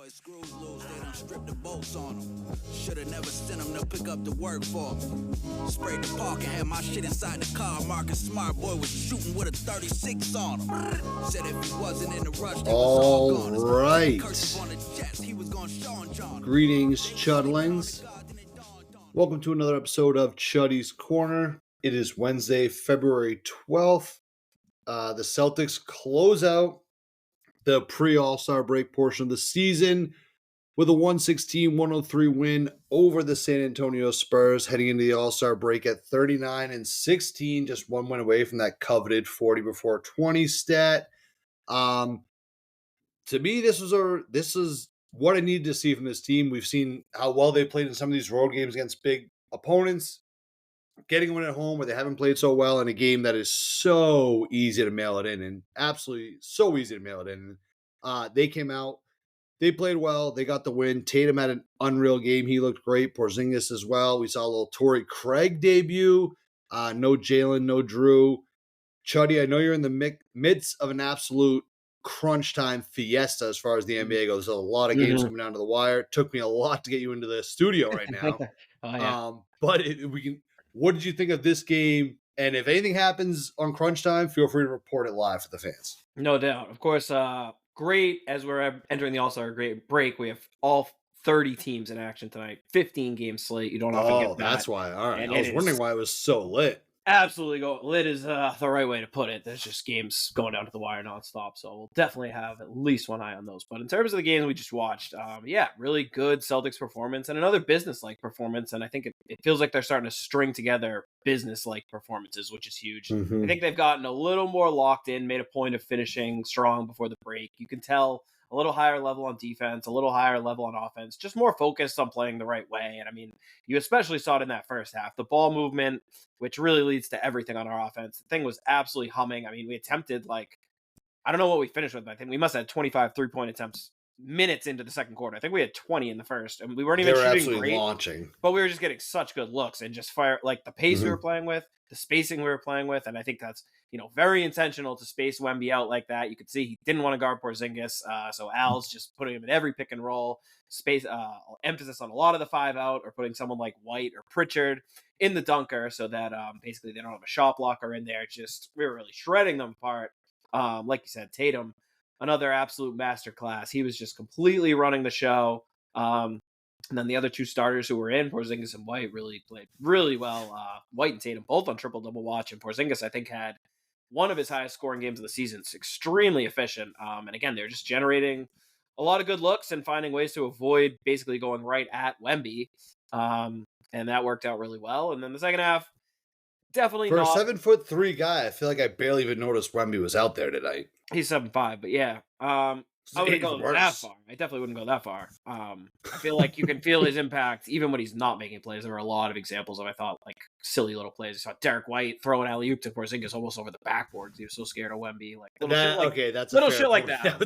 boys screws loose, they done stripped the bolts on them. Shoulda never sent them to pick up the work for me. Sprayed the park and had my shit inside the car. Marcus Smart boy was shooting with a 36 on him. Said if he wasn't in the rush, they was all gone. All right. On the chest, he was gonna Sean John. Greetings, Chudlings. Welcome to another episode of Chuddy's Corner. It is Wednesday, February 12th. The Celtics close out the pre-All-Star break portion of the season with a 116-103 win over the San Antonio Spurs, heading into the All-Star break at 39-16, just one win away from that coveted 40 before 20 stat. To me, this is what I needed to see from this team. We've seen how well they played in some of these road games against big opponents, getting a win at home where they haven't played so well in a game that is so easy to mail it in, and absolutely so easy to mail it in. They came out, they played well, they got the win. Tatum had an unreal game. He looked great. Porzingis as well. We saw a little Torrey Craig debut. No Jaylen, no Drew. Chuddy, I know you're in the midst of an absolute crunch time fiesta as far as the NBA goes. There's a lot of games coming down to the wire. It took me a lot to get you into the studio right now. But what did you think of this game? And if anything happens on crunch time, feel free to report it live for the fans. No doubt. Of course, great as we're entering the All-Star break. We have all 30 teams in action tonight. 15 game slate. You don't often get that. That's why. All right. And I was wondering why it was so lit. Absolutely lit is the right way to put it. There's just games going down to the wire nonstop, so we'll definitely have at least one eye on those. But in terms of the games we just watched, really good Celtics performance and another business-like performance, and I think it feels like they're starting to string together business-like performances, which is huge. I think they've gotten a little more locked in, made a point of finishing strong before the break. You can tell a little higher level on defense, a little higher level on offense, just more focused on playing the right way. And I mean, you especially saw it in that first half. The ball movement, which really leads to everything on our offense. The thing was absolutely humming. I mean, we attempted I don't know what we finished with, but I think we must have had 25 3-point attempts minutes into the second quarter. I think we had 20 in the first, and we weren't even shooting great, launching. But we were just getting such good looks and just fire, like the pace we were playing with, the spacing we were playing with. And I think that's, very intentional to space Wemby out like that. You could see he didn't want to guard Porzingis. So Al's just putting him in every pick and roll, space, emphasis on a lot of the 5 out, or putting someone like White or Pritchard in the dunker so that basically they don't have a shot blocker in there. Just, we were really shredding them apart. Like you said, Tatum, another absolute masterclass. He was just completely running the show. And then the other two starters who were in, Porzingis and White, really played really well. White and Tatum both on triple-double watch, and Porzingis, I think, had one of his highest scoring games of the season. It's extremely efficient. And again, they're just generating a lot of good looks and finding ways to avoid basically going right at Wemby. And that worked out really well. And then the second half, definitely for a 7'3" guy, I feel like I barely even noticed Wemby was out there tonight. He's 7'5", but yeah. I wouldn't go that far. I definitely wouldn't go that far. I feel like you can feel his impact even when he's not making plays. There were a lot of examples of, I thought, silly little plays. I saw Derrick White throw an alley-oop to Porzingis almost over the backboards. He was so scared of Wemby. That's little shit like that.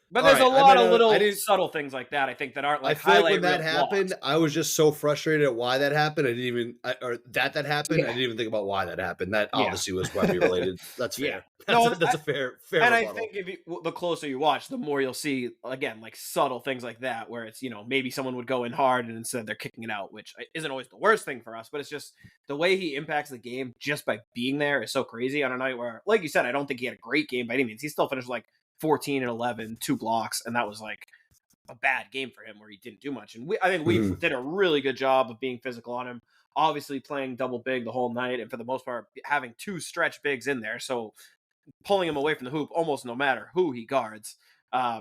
But there's a lot of little subtle things like that, I think, that aren't I feel like when that happened, I was just so frustrated at why that happened. I didn't even think about why that happened. That obviously was Wemby related. That's fair. That's a fair and rebuttal. I think the closer you watch, the more you'll see, again, subtle things like that, where it's, maybe someone would go in hard and instead they're kicking it out, which isn't always the worst thing for us, but it's just the way he impacts the game just by being there is so crazy on a night where, like you said, I don't think he had a great game by any means. He still finished 14 and 11, 2 blocks, and that was a bad game for him where he didn't do much. And I think we did a really good job of being physical on him, obviously playing double big the whole night, and for the most part having 2 stretch bigs in there, so pulling him away from the hoop almost no matter who he guards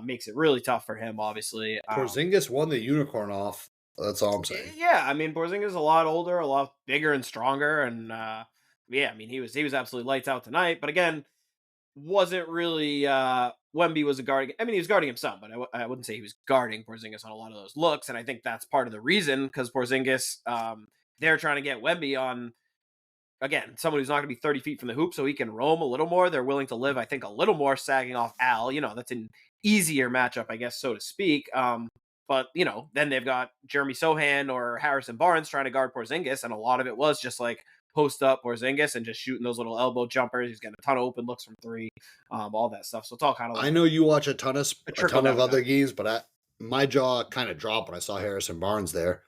makes it really tough for him, obviously. Porzingis won the unicorn off. That's all I'm saying. Yeah, I mean, Porzingis is a lot older, a lot bigger and stronger, and he was absolutely lights out tonight, but again, wasn't really Wemby was guarding. I mean, he was guarding him some, but I wouldn't say he was guarding Porzingis on a lot of those looks. And I think that's part of the reason, because Porzingis, they're trying to get Wemby on, again, someone who's not going to be 30 feet from the hoop, so he can roam a little more. They're willing to live, I think, a little more sagging off Al. That's an easier matchup, I guess, so to speak. But, then they've got Jeremy Sohan or Harrison Barnes trying to guard Porzingis, and a lot of it was just post up Porzingis and just shooting those little elbow jumpers. He's getting a ton of open looks from 3, all that stuff. So it's all kind of I know you watch a ton of other games, but my jaw kind of dropped when I saw Harrison Barnes there.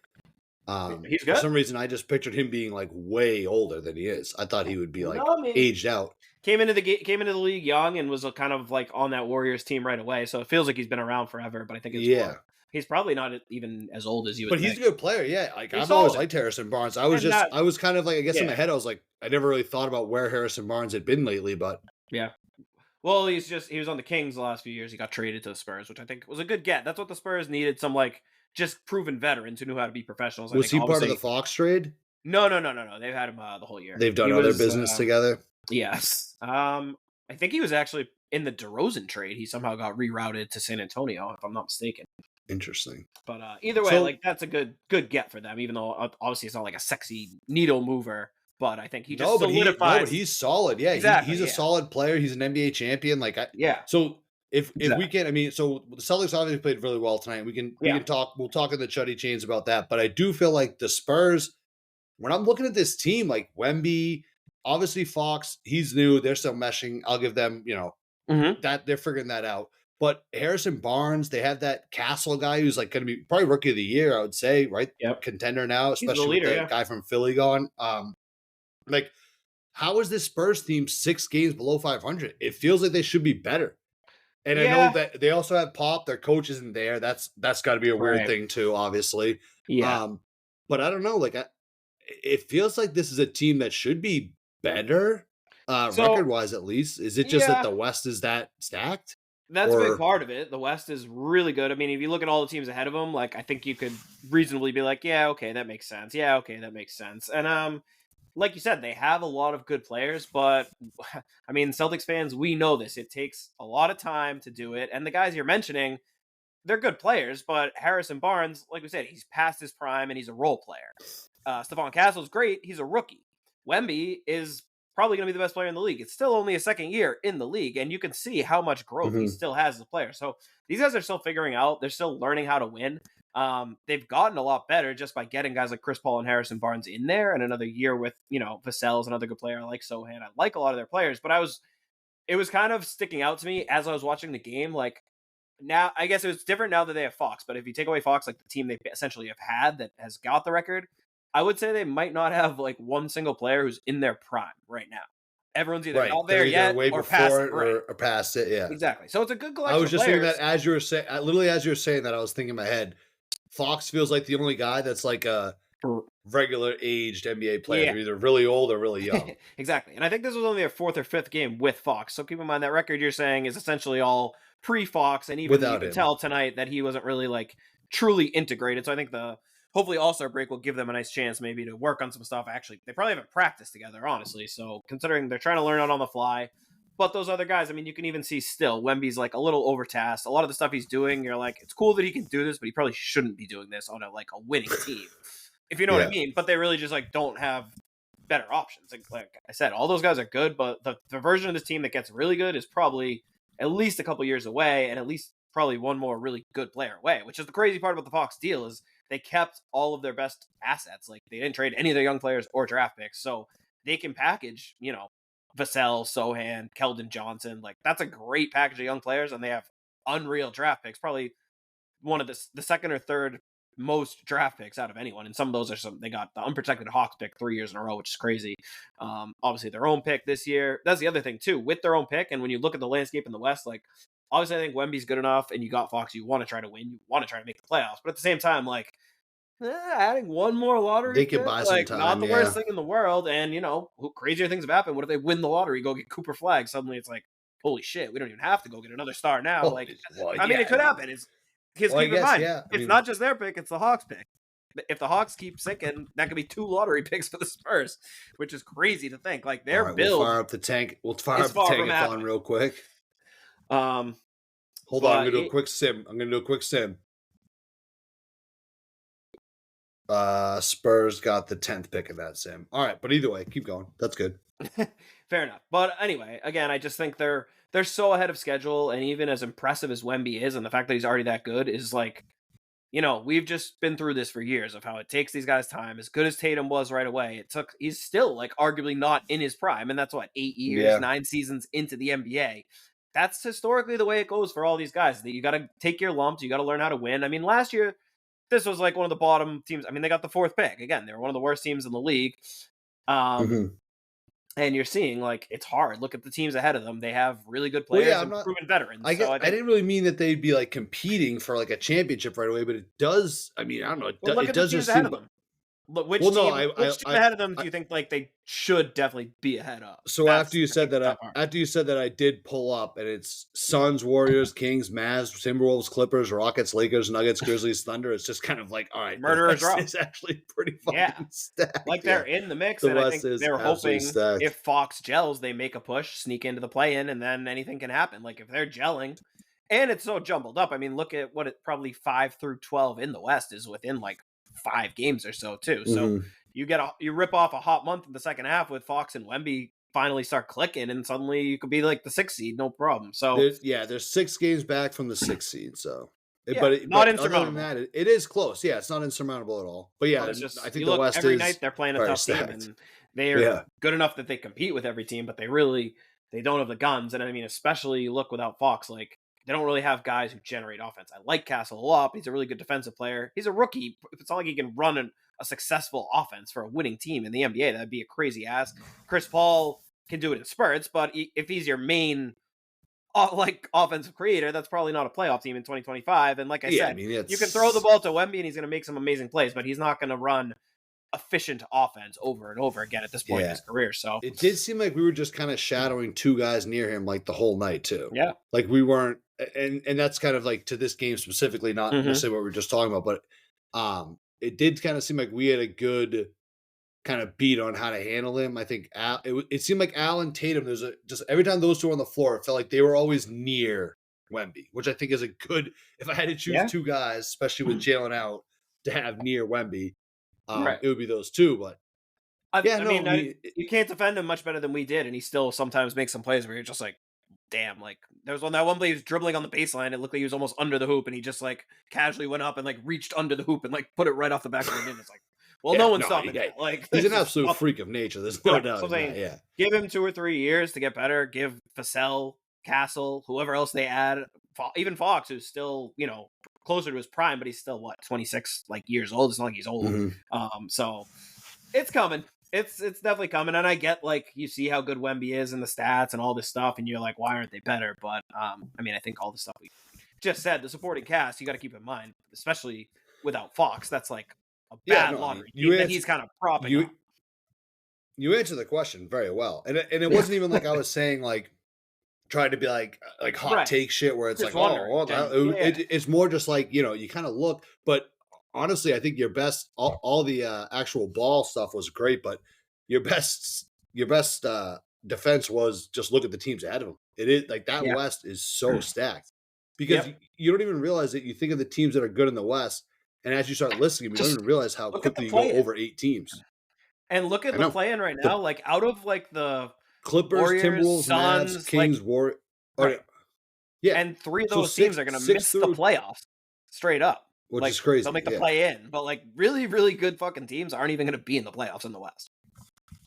He's For good. some reason, I just pictured him being like way older than he is. I thought he would be like No, I mean, aged out. came into the league young and was kind of like on that Warriors team right away. So it feels like he's been around forever. But I think it's more, he's probably not even as old as you would. But he's a good player. Yeah, like He's I've always solid. liked Harrison Barnes. I was kind of like, I guess in my head, I was like, I never really thought about where Harrison Barnes had been lately. But yeah. Well, he was on the Kings the last few years. He got traded to the Spurs, which I think was a good get. That's what the Spurs needed, some like just proven veterans who knew how to be professionals. Was he part of the Fox trade? No. They've had him the whole year. They've done other business together. Yes. I think he was actually in the DeRozan trade. He somehow got rerouted to San Antonio, if I'm not mistaken. Interesting. But either way, like that's a good get for them, even though obviously it's not like a sexy needle mover. But I think he just solidifies. But he's solid. Yeah, exactly, he's a solid player. He's an NBA champion. Like, So if we can, I mean, so the Celtics obviously played really well tonight. We can talk. We'll talk in the Chuddy Chains about that. But I do feel like the Spurs, when I'm looking at this team, like Wemby, obviously Fox, he's new. They're still meshing. I'll give them, that they're figuring that out. But Harrison Barnes, they have that Castle guy who's like going to be probably rookie of the year, I would say, right? Yep. Contender now, especially with that guy from Philly gone. Like, how is this Spurs team 6 games below 500? It feels like they should be better. And I know that they also have Pop. Their coach isn't there. That's got to be a weird thing too, obviously. Yeah. But I don't know. Like, it feels like this is a team that should be better, record-wise at least. Is it just that the West is that stacked? That's a big part of it. The West is really good. I mean, if you look at all the teams ahead of them, like I think you could reasonably be like, yeah, okay, that makes sense. Yeah, okay, that makes sense. And like you said, they have a lot of good players, but I mean, Celtics fans, we know this. It takes a lot of time to do it. And the guys you're mentioning, they're good players, but Harrison Barnes, like we said, he's past his prime and he's a role player. Stephon Castle's great. He's a rookie. Wemby is probably going to be the best player in the league. It's still only a second year in the league, and you can see how much growth he still has as a player. So these guys are still figuring out. They're still learning how to win. They've gotten a lot better just by getting guys like Chris Paul and Harrison Barnes in there, and another year with, Vassell's another good player. I like Sohan. I like a lot of their players, but it was kind of sticking out to me as I was watching the game. Like now, I guess it was different now that they have Fox, but if you take away Fox, like the team they essentially have had that has got the record, I would say they might not have like one single player who's in their prime right now. Everyone's either not there yet or past it. Or past it, yeah. Exactly. So it's a good collection. I was just thinking that as you were saying, literally as you were saying that, I was thinking in my head, Fox feels like the only guy that's like a regular aged NBA player. They're either really old or really young. Exactly. And I think this was only their 4th or 5th game with Fox. So keep in mind that record you're saying is essentially all pre-Fox, and even you can tell tonight that he wasn't really like truly integrated. So I think hopefully All-Star break will give them a nice chance maybe to work on some stuff. Actually, they probably haven't practiced together, honestly. So considering they're trying to learn out on the fly, but those other guys, I mean, you can even see still Wemby's like a little overtasked. A lot of the stuff he's doing, you're like, it's cool that he can do this, but he probably shouldn't be doing this on a winning team, if you know what I mean. But they really just like don't have better options. Like I said, all those guys are good, but the version of this team that gets really good is probably at least a couple years away, and at least probably one more really good player away. Which is the crazy part about the Fox deal is they kept all of their best assets. Like they didn't trade any of their young players or draft picks, so they can package, Vassell, Sohan, Keldon Johnson. Like that's a great package of young players, and they have unreal draft picks. Probably one of the second or third most draft picks out of anyone. And some of those they got the unprotected Hawks pick 3 years in a row, which is crazy. Obviously their own pick this year. That's the other thing too, with their own pick. And when you look at the landscape in the West, like obviously I think Wemby's good enough, and you got Fox, you want to try to win, you want to try to make the playoffs. But at the same time, like adding one more lottery they can buy some time, not the worst thing in the world. And crazier things have happened. What if they win the lottery, go get Cooper Flagg? Suddenly it's like, holy shit, we don't even have to go get another star now. It could happen. Keep in mind, it's not just their pick, it's the Hawks pick. If the Hawks keep sinking, that could be 2 lottery picks for the Spurs, which is crazy to think. Like their build. We'll fire up the tank. On real quick. Hold on, I'm gonna do a quick sim. Spurs got the 10th pick of that sim. All right, but either way, keep going. That's good. Fair enough. But anyway, again, I just think they're so ahead of schedule, and even as impressive as Wemby is, and the fact that he's already that good is like, we've just been through this for years of how it takes these guys time. As good as Tatum was right away, he's still like arguably not in his prime, and that's 8 years, 9 seasons into the NBA. that's historically the way it goes for all these guys. That you got to take your lumps. You got to learn how to win. I mean, last year, this was like one of the bottom teams. I mean, they got the 4th pick. Again, they were one of the worst teams in the league. And you're seeing, like, it's hard. Look at the teams ahead of them. They have really good players and proven veterans. I didn't really mean that they'd be, like, competing for, like, a championship right away, but it does, I mean, I don't know. Look at the teams ahead of them. Which team ahead of them do you think, like, they should definitely be ahead of? So after you said that, I did pull up, and it's Suns, Warriors, Kings, Mavs, Timberwolves, Clippers, Rockets, Lakers, Nuggets, Grizzlies, Thunder. It's just kind of like, all right, murderer's row. It's actually pretty fucking stacked. Like, they're in the mix, and I think they were hoping if Fox gels, they make a push, sneak into the play-in, and then anything can happen. Like, if they're gelling, and it's so jumbled up. I mean, look at what it probably 5 through 12 in the West is within, like, 5 games or so too. So you rip off a hot month in the second half with Fox and Wemby finally start clicking, and suddenly you could be like the 6th seed, no problem. So there's 6 games back from the 6th seed. So, not insurmountable. Other than that, it is close. Yeah, it's not insurmountable at all. But yeah, it's just, I think the West every night they're playing a tough stacked team, and they are good enough that they compete with every team, but they don't have the guns. And I mean, especially you look without Fox, like, they don't really have guys who generate offense. I like Castle a lot. He's a really good defensive player. He's a rookie. It's not like he can run a successful offense for a winning team in the NBA. That'd be a crazy ass. Chris Paul can do it in spurts, but if he's your main offensive creator, that's probably not a playoff team in 2025. And like I said, you can throw the ball to Wemby and he's going to make some amazing plays, but he's not going to run efficient offense over and over again at this point in his career. So it did seem like we were just kind of shadowing 2 guys near him like the whole night too. Yeah. Like we weren't, and that's kind of like to this game specifically, not necessarily what we were just talking about, but it did kind of seem like we had a good kind of beat on how to handle him. I think it seemed like Al and Tatum, just every time those 2 were on the floor, it felt like they were always near Wemby, which I think is a good, if I had to choose 2 guys, especially with Jaylen out, to have near Wemby, it would be those 2, but you can't defend him much better than we did, and he still sometimes makes some plays where you're just like, damn, like there was that one play he was dribbling on the baseline, it looked like he was almost under the hoop, and he just like casually went up and like reached under the hoop and like put it right off the back of the net. It's like, well, no one's stopping that. Like, he's an absolute freak of nature. There's no doubt. Give him 2 or 3 years to get better. Give Facet, Castle, whoever else they add, even Fox, who's still, closer to his prime, but he's still 26 years old. It's not like he's old. So it's coming. It's definitely coming, and I get, like, you see how good Wemby is in the stats and all this stuff, and you're like, why aren't they better? But I mean, I think all the stuff we just said, the supporting cast, you got to keep in mind, especially without Fox. That's like a bad lottery. He's kind of propping up. You answered the question very well, and it wasn't even like I was saying like trying to be like hot take shit where it's just like it's more just like you kind of look, but. Honestly, I think your best, all the actual ball stuff was great, but your best defense was just look at the teams ahead of them. It is like that West is so stacked because you don't even realize that you think of the teams that are good in the West, and as you start listing them, you don't even realize how quickly you go over 8 teams. And look at the play-in right now, like out of like the Clippers, Warriors, Timberwolves, Suns, Mavs, Kings, Warriors. And 3 of those teams are going to miss the playoffs straight up. Which is crazy. They'll make the play in, but like really, really good fucking teams aren't even going to be in the playoffs in the West.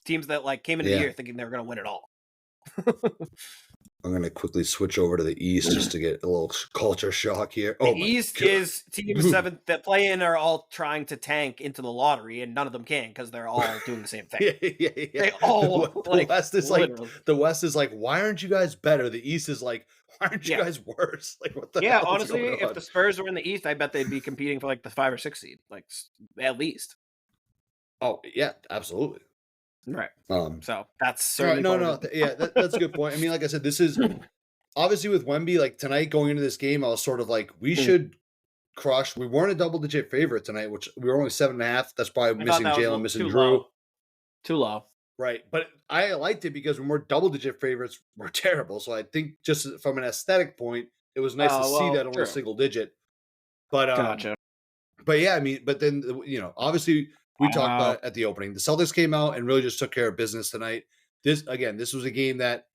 Teams that like came into the year thinking they were going to win it all. I'm going to quickly switch over to the East just to get a little culture shock here. The East is teams 7 that play in are all trying to tank into the lottery, and none of them can because they're all doing the same thing. They all the West is literally. The West is like, why aren't you guys better? The East is like, why aren't you guys worse? Like, what the hell honestly, is going on? If the Spurs were in the East, I bet they'd be competing for like the 5 or 6 seed, like at least. Oh yeah, absolutely. Right. So that's that's a good point. I mean, like I said, this is obviously with Wemby. Like tonight, going into this game, I was sort of like, we should crush. We weren't a double-digit favorite tonight, which we were only 7.5. That's probably missing Jaylen, missing Drew. Too low. Right, but I liked it because when we're double-digit favorites, we're terrible. So I think just from an aesthetic point, it was nice to see that only single digit. But gotcha. But yeah, I mean, but then obviously we talked about it at the opening. The Celtics came out and really just took care of business tonight. This was a game that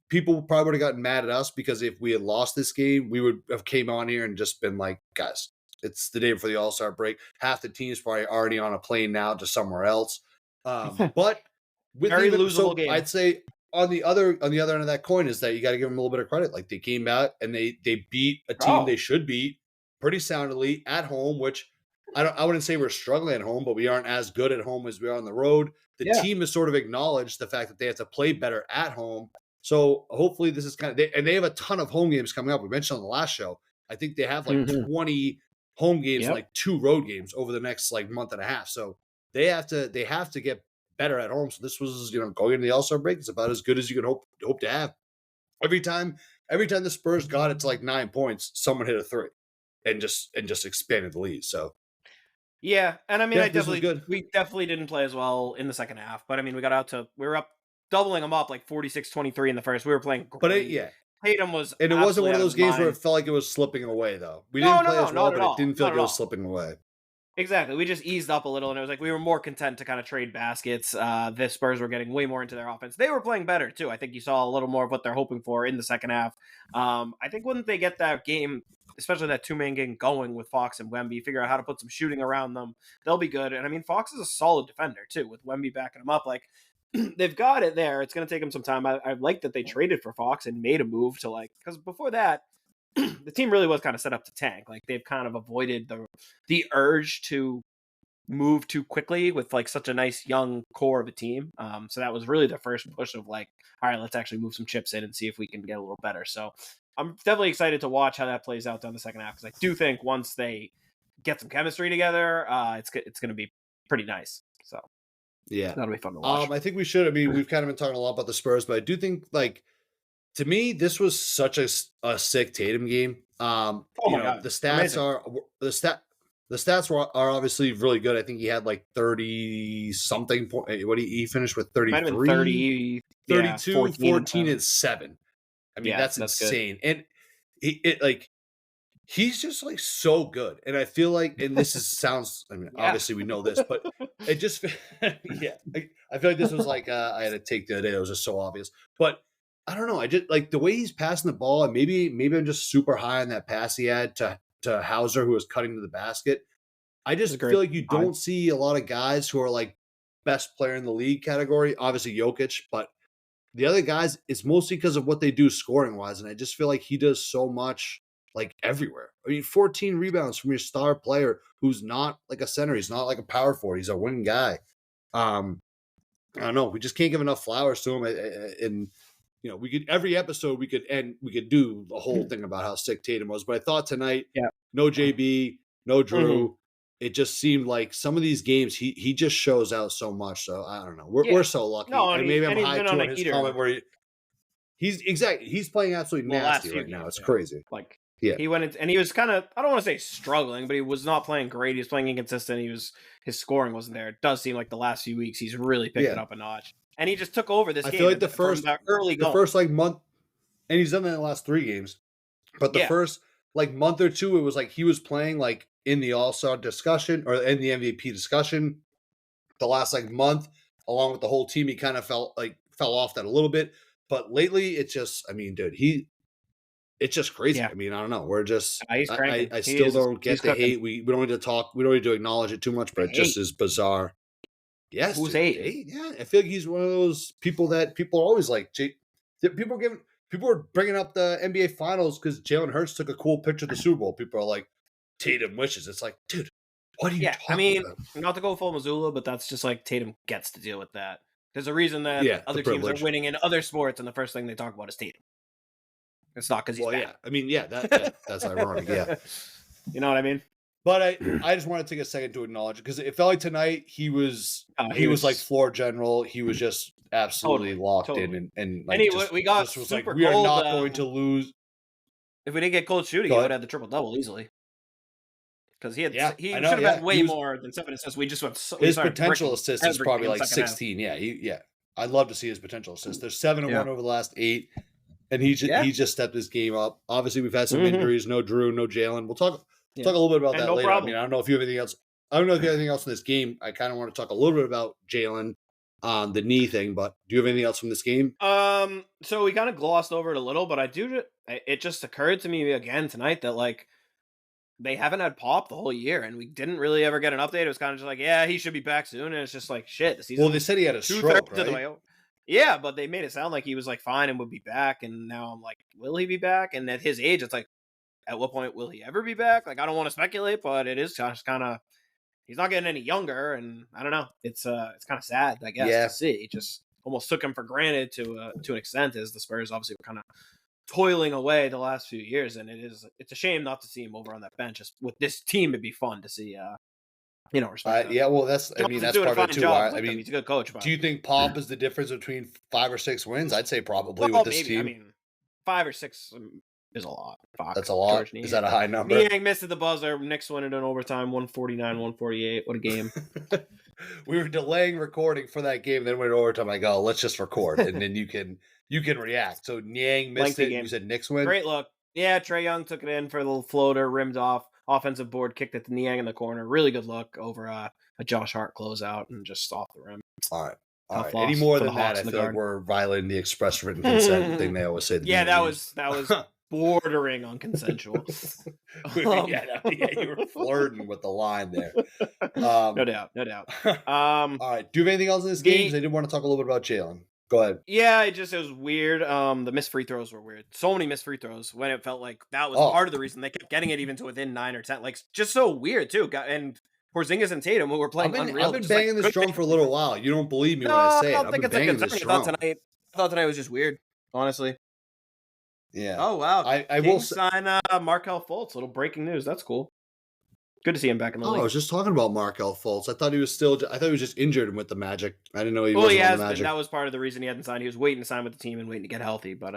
people probably would have gotten mad at us because if we had lost this game, we would have came on here and just been like, guys, it's the day before the All-Star break. Half the team's probably already on a plane now to somewhere else. But with very losable game. I'd say on the other end of that coin is that you got to give them a little bit of credit. Like they came out and they beat a team they should beat pretty soundly at home, which I wouldn't say we're struggling at home, but we aren't as good at home as we are on the road. The team has sort of acknowledged the fact that they have to play better at home. So hopefully this is and they have a ton of home games coming up. We mentioned on the last show, I think they have like 20 home games, and like 2 road games over the next like month and a half. So they have to get better at home. So this was, going into the All-Star break, it's about as good as you could hope to have. Every time the Spurs got it to like 9 points, someone hit a 3 and just expanded the lead. So yeah, and I mean, we definitely didn't play as well in the second half, but I mean, we were up, doubling them up like 46-23 in the first. We were playing great. But Tatum was, and it wasn't one of those games where it felt like it was slipping away, though. We didn't play as well, but it didn't feel like it was slipping away. Exactly. We just eased up a little, and it was like we were more content to kind of trade baskets. The Spurs were getting way more into their offense. They were playing better, too. I think you saw a little more of what they're hoping for in the second half. I think when they get that game, especially that 2-man game going with Fox and Wemby, figure out how to put some shooting around them, they'll be good. And, I mean, Fox is a solid defender, too, with Wemby backing him up. Like, they've got it there. It's going to take them some time. I like that they traded for Fox and made a move to, like, because before that, the team really was kind of set up to tank. Like, they've kind of avoided the urge to move too quickly with like such a nice young core of a team. So that was really the first push of like, all right, let's actually move some chips in and see if we can get a little better. So I'm definitely excited to watch how that plays out down the second half, because I do think once they get some chemistry together, it's going to be pretty nice. So yeah, that'll be fun to watch. I think we should. I mean, we've kind of been talking a lot about the Spurs, but I do think, like, to me, this was such a sick Tatum game. God. The stats The stats are obviously really good. I think he had like 30 something point. What he finished with 33, 32, 14 and 7. I mean, that's insane. Good. And he's just like so good. And I feel like, and this sounds, I mean, obviously we know this, but it just, I feel like this was like, I had to take the other day. It was just so obvious, but I don't know. I just like the way he's passing the ball, and maybe I'm just super high on that pass he had to Hauser, who was cutting to the basket. I just feel like you don't see a lot of guys who are like best player in the league category. Obviously Jokic, but the other guys, it's mostly because of what they do scoring wise. And I just feel like he does so much like everywhere. I mean, 14 rebounds from your star player who's not like a center. He's not like a power forward. He's a wing guy. I don't know. We just can't give enough flowers to him. And we could, every episode we could do the whole thing about how sick Tatum was. But I thought tonight, no JB, no Drew. It just seemed like some of these games he just shows out so much. So I don't know. We're so lucky. No, and maybe I'm high to his comment where he's playing absolutely nasty right now. It's crazy. Like he went in, and he was kind of, I don't want to say struggling, but he was not playing great. He was playing inconsistent. His scoring wasn't there. It does seem like the last few weeks he's really picked it up a notch. And he just took over this game. I feel like the first like month, and he's done that in the last 3 games. But the first like month or two, it was like he was playing like in the All-Star discussion or in the MVP discussion. The last like month, along with the whole team, he kind of fell off that a little bit. But lately, it's just, I mean, dude, it's just crazy. I mean, I don't know. We're just, I still don't get the hate. We don't need to talk. We don't need to acknowledge it too much, but it just is bizarre. Yes, who's eight? Yeah, I feel like he's one of those people that people are always like. People are bringing up the NBA Finals because Jalen Hurts took a cool picture of the Super Bowl. People are like, Tatum wishes. It's like, dude, what are you talking about? Not to go full Missoula, but that's just like Tatum gets to deal with that. There's a reason that other teams are winning in other sports, and the first thing they talk about is Tatum. It's not because he's bad. Yeah. I mean, that's ironic. Yeah, you know what I mean. But I just want to take a second to acknowledge it because it felt like tonight he was like floor general. He was just absolutely locked in and like we got just was like, we are not going to lose. If we didn't get cold shooting, he would have had the triple double easily. Because he should have had way more than 7 assists. We just went his potential assist is probably like 16. I'd love to see his potential assist. There's 7 and 1 over the last 8, and he just stepped his game up. Obviously, we've had some injuries. No Drew, no Jaylen. We'll talk a little bit about that later. Problem. I mean, I don't know if you have anything else. I don't know if you have anything else in this game. I kind of want to talk a little bit about Jaylen, the knee thing. But do you have anything else from this game? So we kind of glossed over it a little, but it just occurred to me again tonight that like they haven't had Pop the whole year, and we didn't really ever get an update. It was kind of just like, he should be back soon, and it's just like shit. The season. Well, they said he had a stroke, right? Yeah, but they made it sound like he was like fine and would be back, and now I'm like, will he be back? And at his age, it's like, at what point will he ever be back? Like, I don't want to speculate, but it is just kind of he's not getting any younger, and I don't know. It's kind of sad, I guess, Yeah. to see. Just almost took him for granted to an extent, as the Spurs obviously were kind of toiling away the last few years, and it's a shame not to see him over on that bench. Just with this team, it'd be fun to see. Respect. Yeah, well, that's part of it too. Job I mean, he's a good coach. But... do you think Pop is the difference between 5 or 6 wins? I'd say probably well, with this maybe. team. I mean, 5 or 6 is a lot. Fox, that's a lot. Is that a high number? Niang missed at the buzzer. Knicks won it in overtime, 149-148. What a game! We were delaying recording for that game, then went to overtime. I go, let's just record, and then you can react. So Niang missed it. You said Knicks win. Great look. Yeah, Trae Young took it in for a little floater, rimmed off. Offensive board, kicked it to Niang in the corner. Really good look over a Josh Hart closeout and just off the rim. All right. Any more than that, I feel like we're violating the express written consent thing they always say. Yeah, that was bordering on consensual. You were flirting with the line there. No doubt. All right. Do you have anything else in this game? I did want to talk a little bit about Jaylen. Go ahead. Yeah, it was weird. The missed free throws were weird. So many missed free throws when it felt like that was part of the reason they kept getting it even to within 9 or 10. Like, just so weird too. And Porzingis and Tatum, who were playing unreal. I've been banging this drum for a little while. You don't believe me when I say it. I don't think it's a concern. I thought tonight was just weird, honestly. Yeah. Oh wow. I will sign Markelle Fultz. Little breaking news. That's cool. Good to see him back in the league. I was just talking about Markelle Fultz. I thought he was just injured with the Magic. I didn't know he was on the Magic. That was part of the reason he hadn't signed. He was waiting to sign with the team and waiting to get healthy. But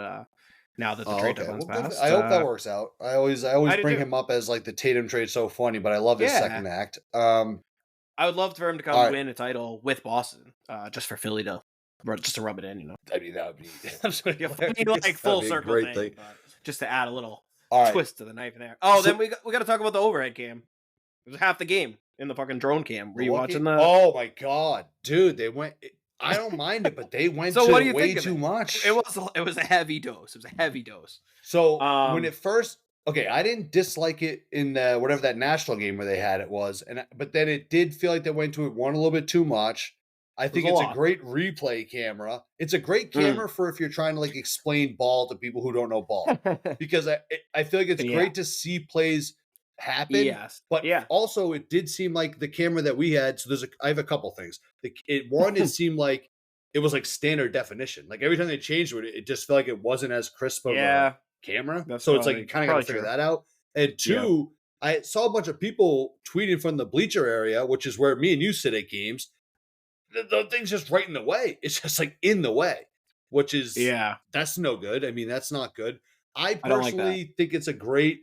now that the trade deadline's passed, I hope that works out. I always bring him up as like the Tatum trade so funny, but I love his second act. I would love for him to come win a title with Boston, just for Philly to rub it in. You know, I mean that would be like full circle great thing. Just to add a little right. twist to the knife in there. Oh, then we got to talk about the overhead cam. It was half the game in the fucking drone cam. Were you watching that? Oh my god, dude! They went. I don't mind it, but they went so what do you way think too much. It was a heavy dose. It was a heavy dose. So when it first, I didn't dislike it in whatever that national game where they had it was, but then it did feel like they went to it one a little bit too much. I think it's a great replay camera. It's a great camera for if you're trying to like explain ball to people who don't know ball, because I feel like it's great to see plays happen. Yes, but also it did seem like the camera that we had. So I have a couple things. It seemed like it was like standard definition. Like every time they changed it, it just felt like it wasn't as crisp of a camera. So it's like you kind of got to figure that out. And two, I saw a bunch of people tweeting from the bleacher area, which is where me and you sit at games. The thing's just right in the way. It's just like in the way, which is that's no good. I mean, that's not good. I personally think it's a great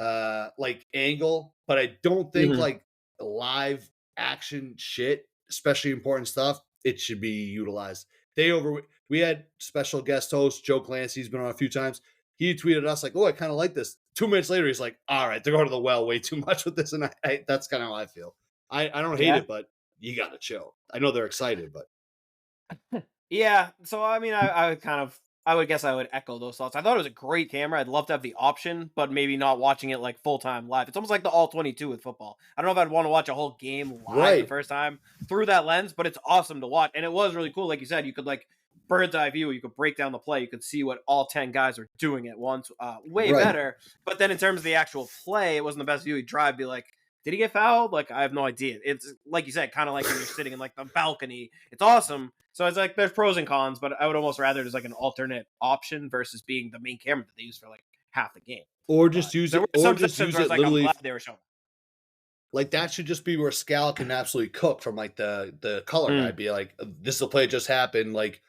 like angle, but I don't think like live action shit, especially important stuff, it should be utilized. We had special guest host Joe Clancy. He's been on a few times. He tweeted us like, "Oh, I kind of like this." 2 minutes later, he's like, "All right, they're going to the well way too much with this," and I that's kind of how I feel. I don't hate it, but you got to chill. I know they're excited, but yeah. So I mean, I would guess I would echo those thoughts. I thought it was a great camera. I'd love to have the option, but maybe not watching it like full time live. It's almost like the all 22 with football. I don't know if I'd want to watch a whole game live the first time through that lens, but it's awesome to watch, and it was really cool. Like you said, you could like bird's eye view. You could break down the play. You could see what all 10 guys are doing at once. Way better. But then in terms of the actual play, it wasn't the best view. He'd drive, be like, did he get fouled? Like, I have no idea. It's like you said, kind of like when you're sitting in like the balcony. It's awesome. So it's like there's pros and cons, but I would almost rather there's like an alternate option versus being the main camera that they use for like half the game. Or just use it. Or just use it literally. I'm glad they were showing. Like that should just be where Scal can absolutely cook from like the color guy. Be like, this is the play that just happened. Like,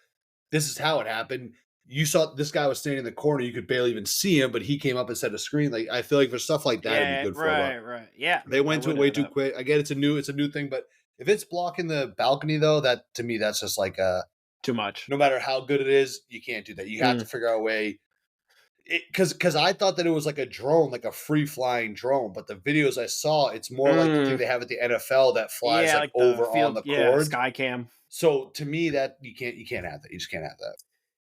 this is how it happened. You saw this guy was standing in the corner. You could barely even see him, but he came up and set a screen. Like, I feel like for stuff like that, it'd be good for them. Right. Yeah. They went to it way too quick. I get it's a new thing, but if it's blocking the balcony though, that to me, that's just like too much. No matter how good it is, you can't do that. You have to figure out a way. Because I thought that it was like a drone, like a free flying drone, but the videos I saw, it's more like the thing they have at the NFL that flies like over on the cord, sky cam. So to me, that you can't have that. You just can't have that.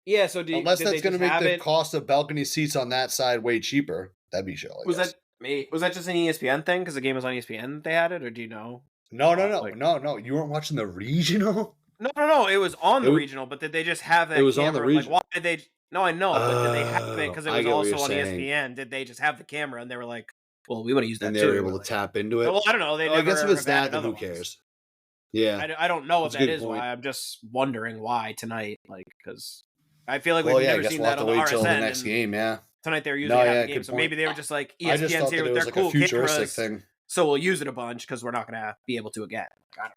Yeah. So unless that's going to make the cost of balcony seats on that side way cheaper, that'd be chill. Was that just an ESPN thing? Because the game was on ESPN. They had it, or do you know? No. You weren't watching the regional. No. It was on the regional, but did they just have that? It was camera? on the regional. Like, why did they? No, I know, but did they have it because it was also on ESPN? Did they just have the camera and they were like, well, we want to use that and too? they were able to tap into it. Well, I don't know. They never, I guess if it's that, then who ones. cares? Yeah, I don't know if that is point. why. I'm just wondering why tonight, like, because I feel like we've never seen we'll that on the RSN. The next game, yeah. Tonight they're using the game, so maybe they were just like ESPN's here with their cool cameras, thing. So we'll use it a bunch because we're not going to be able to again. I don't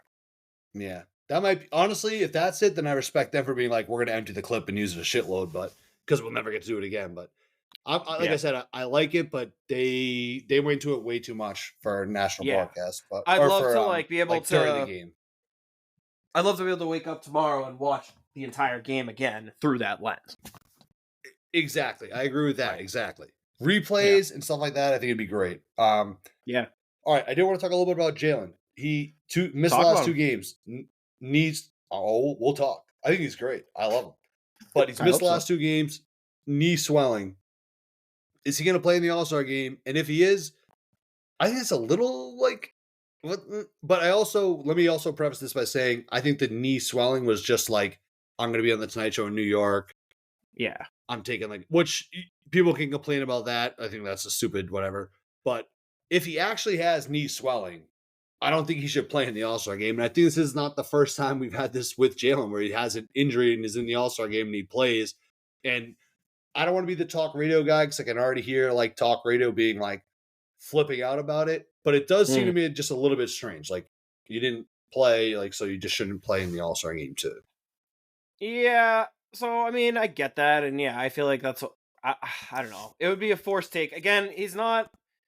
know. Yeah, that might be, honestly, if that's it, then I respect them for being like, we're going to empty the clip and use it a shitload, but because we'll never get to do it again. But I said, I like it, but they went into it way too much for national broadcast. But I'd love to be able to during the game. I'd love to be able to wake up tomorrow and watch the entire game again through that lens. Exactly, I agree with that. Right. Exactly, replays and stuff like that. I think it'd be great. Yeah. All right, I do want to talk a little bit about Jaylen. He missed the last 2 games. We'll talk. I think he's great. I love him. But he's missed the last 2 games. Knee swelling. Is he going to play in the All-Star game? And if he is, I think it's a little like... But let me also preface this by saying, I think the knee swelling was just like, I'm going to be on the Tonight Show in New York. Yeah. I'm taking which people can complain about that. I think that's a stupid whatever. But if he actually has knee swelling, I don't think he should play in the All-Star game. And I think this is not the first time we've had this with Jaylen, where he has an injury and is in the All-Star game and he plays. And I don't want to be the talk radio guy because I can already hear like talk radio being like flipping out about it. But it does seem to me just a little bit strange. Like, you didn't play, like, so you just shouldn't play in the All-Star game too. Yeah. So, I mean, I get that. And yeah, I feel like that's, I don't know. It would be a forced take. Again, he's not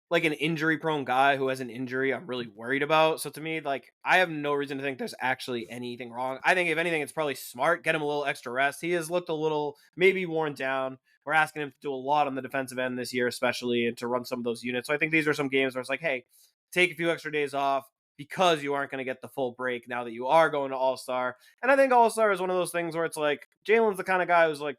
like an injury-prone guy who has an injury I'm really worried about. So to me, like, I have no reason to think there's actually anything wrong. I think if anything, it's probably smart. Get him a little extra rest. He has looked a little, maybe worn down. We're asking him to do a lot on the defensive end this year, especially, and to run some of those units. So I think these are some games where it's like, hey, take a few extra days off because you aren't going to get the full break now that you are going to All-Star. And I think All-Star is one of those things where it's like, Jaylen's the kind of guy who's like,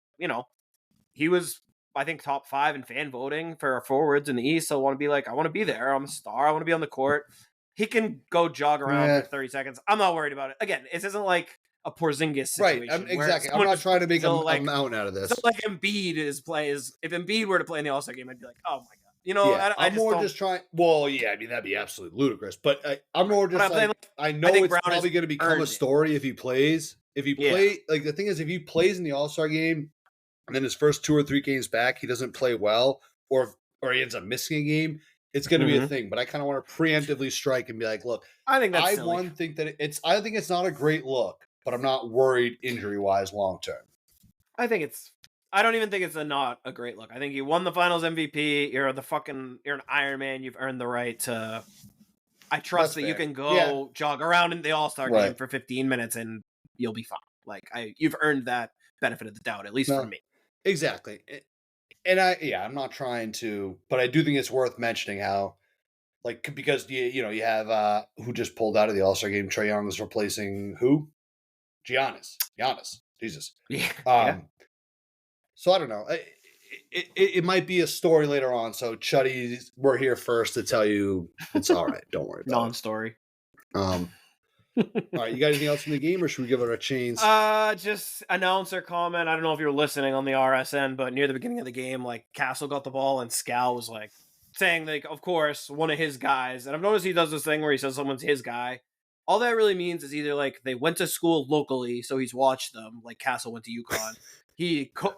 he was, I think, top 5 in fan voting for forwards in the East. So I want to be like, I want to be there. I'm a star. I want to be on the court. He can go jog around for 30 seconds. I'm not worried about it. Again, this isn't like a Porzingis situation. Right, exactly. I'm not trying to make a mountain out of this. So like Embiid if Embiid were to play in the All-Star game, I'd be like, oh my God. I'm more just trying. Well, yeah, I mean, that'd be absolutely ludicrous. But I'm more just I know it's probably going to become a story if he plays. If he like the thing is, if he plays in the All-Star game and then his first 2 or 3 games back, he doesn't play well, or he ends up missing a game, it's going to be a thing. But I kind of want to preemptively strike and be like, look, I think that's think that I think it's not a great look, but I'm not worried injury-wise long-term. I don't even think it's not a great look. I think you won the Finals MVP. You're an Iron Man. You've earned the right to. I trust that you can go jog around in the All-Star game for 15 minutes and you'll be fine. Like you've earned that benefit of the doubt, at least from me. Exactly. And I'm not trying to, but I do think it's worth mentioning how, like, because you have who just pulled out of the All-Star game. Trae Young is replacing who? Giannis. Jesus. So I don't know. It might be a story later on. So Chuddy, we're here first to tell you it's all right. Don't worry about Non-story. All right, you got anything else from the game, or should we give it our chains? Just announcer comment. I don't know if you're listening on the RSN, but near the beginning of the game, like Castle got the ball and Scal was like saying, like, of course, one of his guys. And I've noticed he does this thing where he says someone's his guy. All that really means is either like they went to school locally, so he's watched them. Like Castle went to UConn.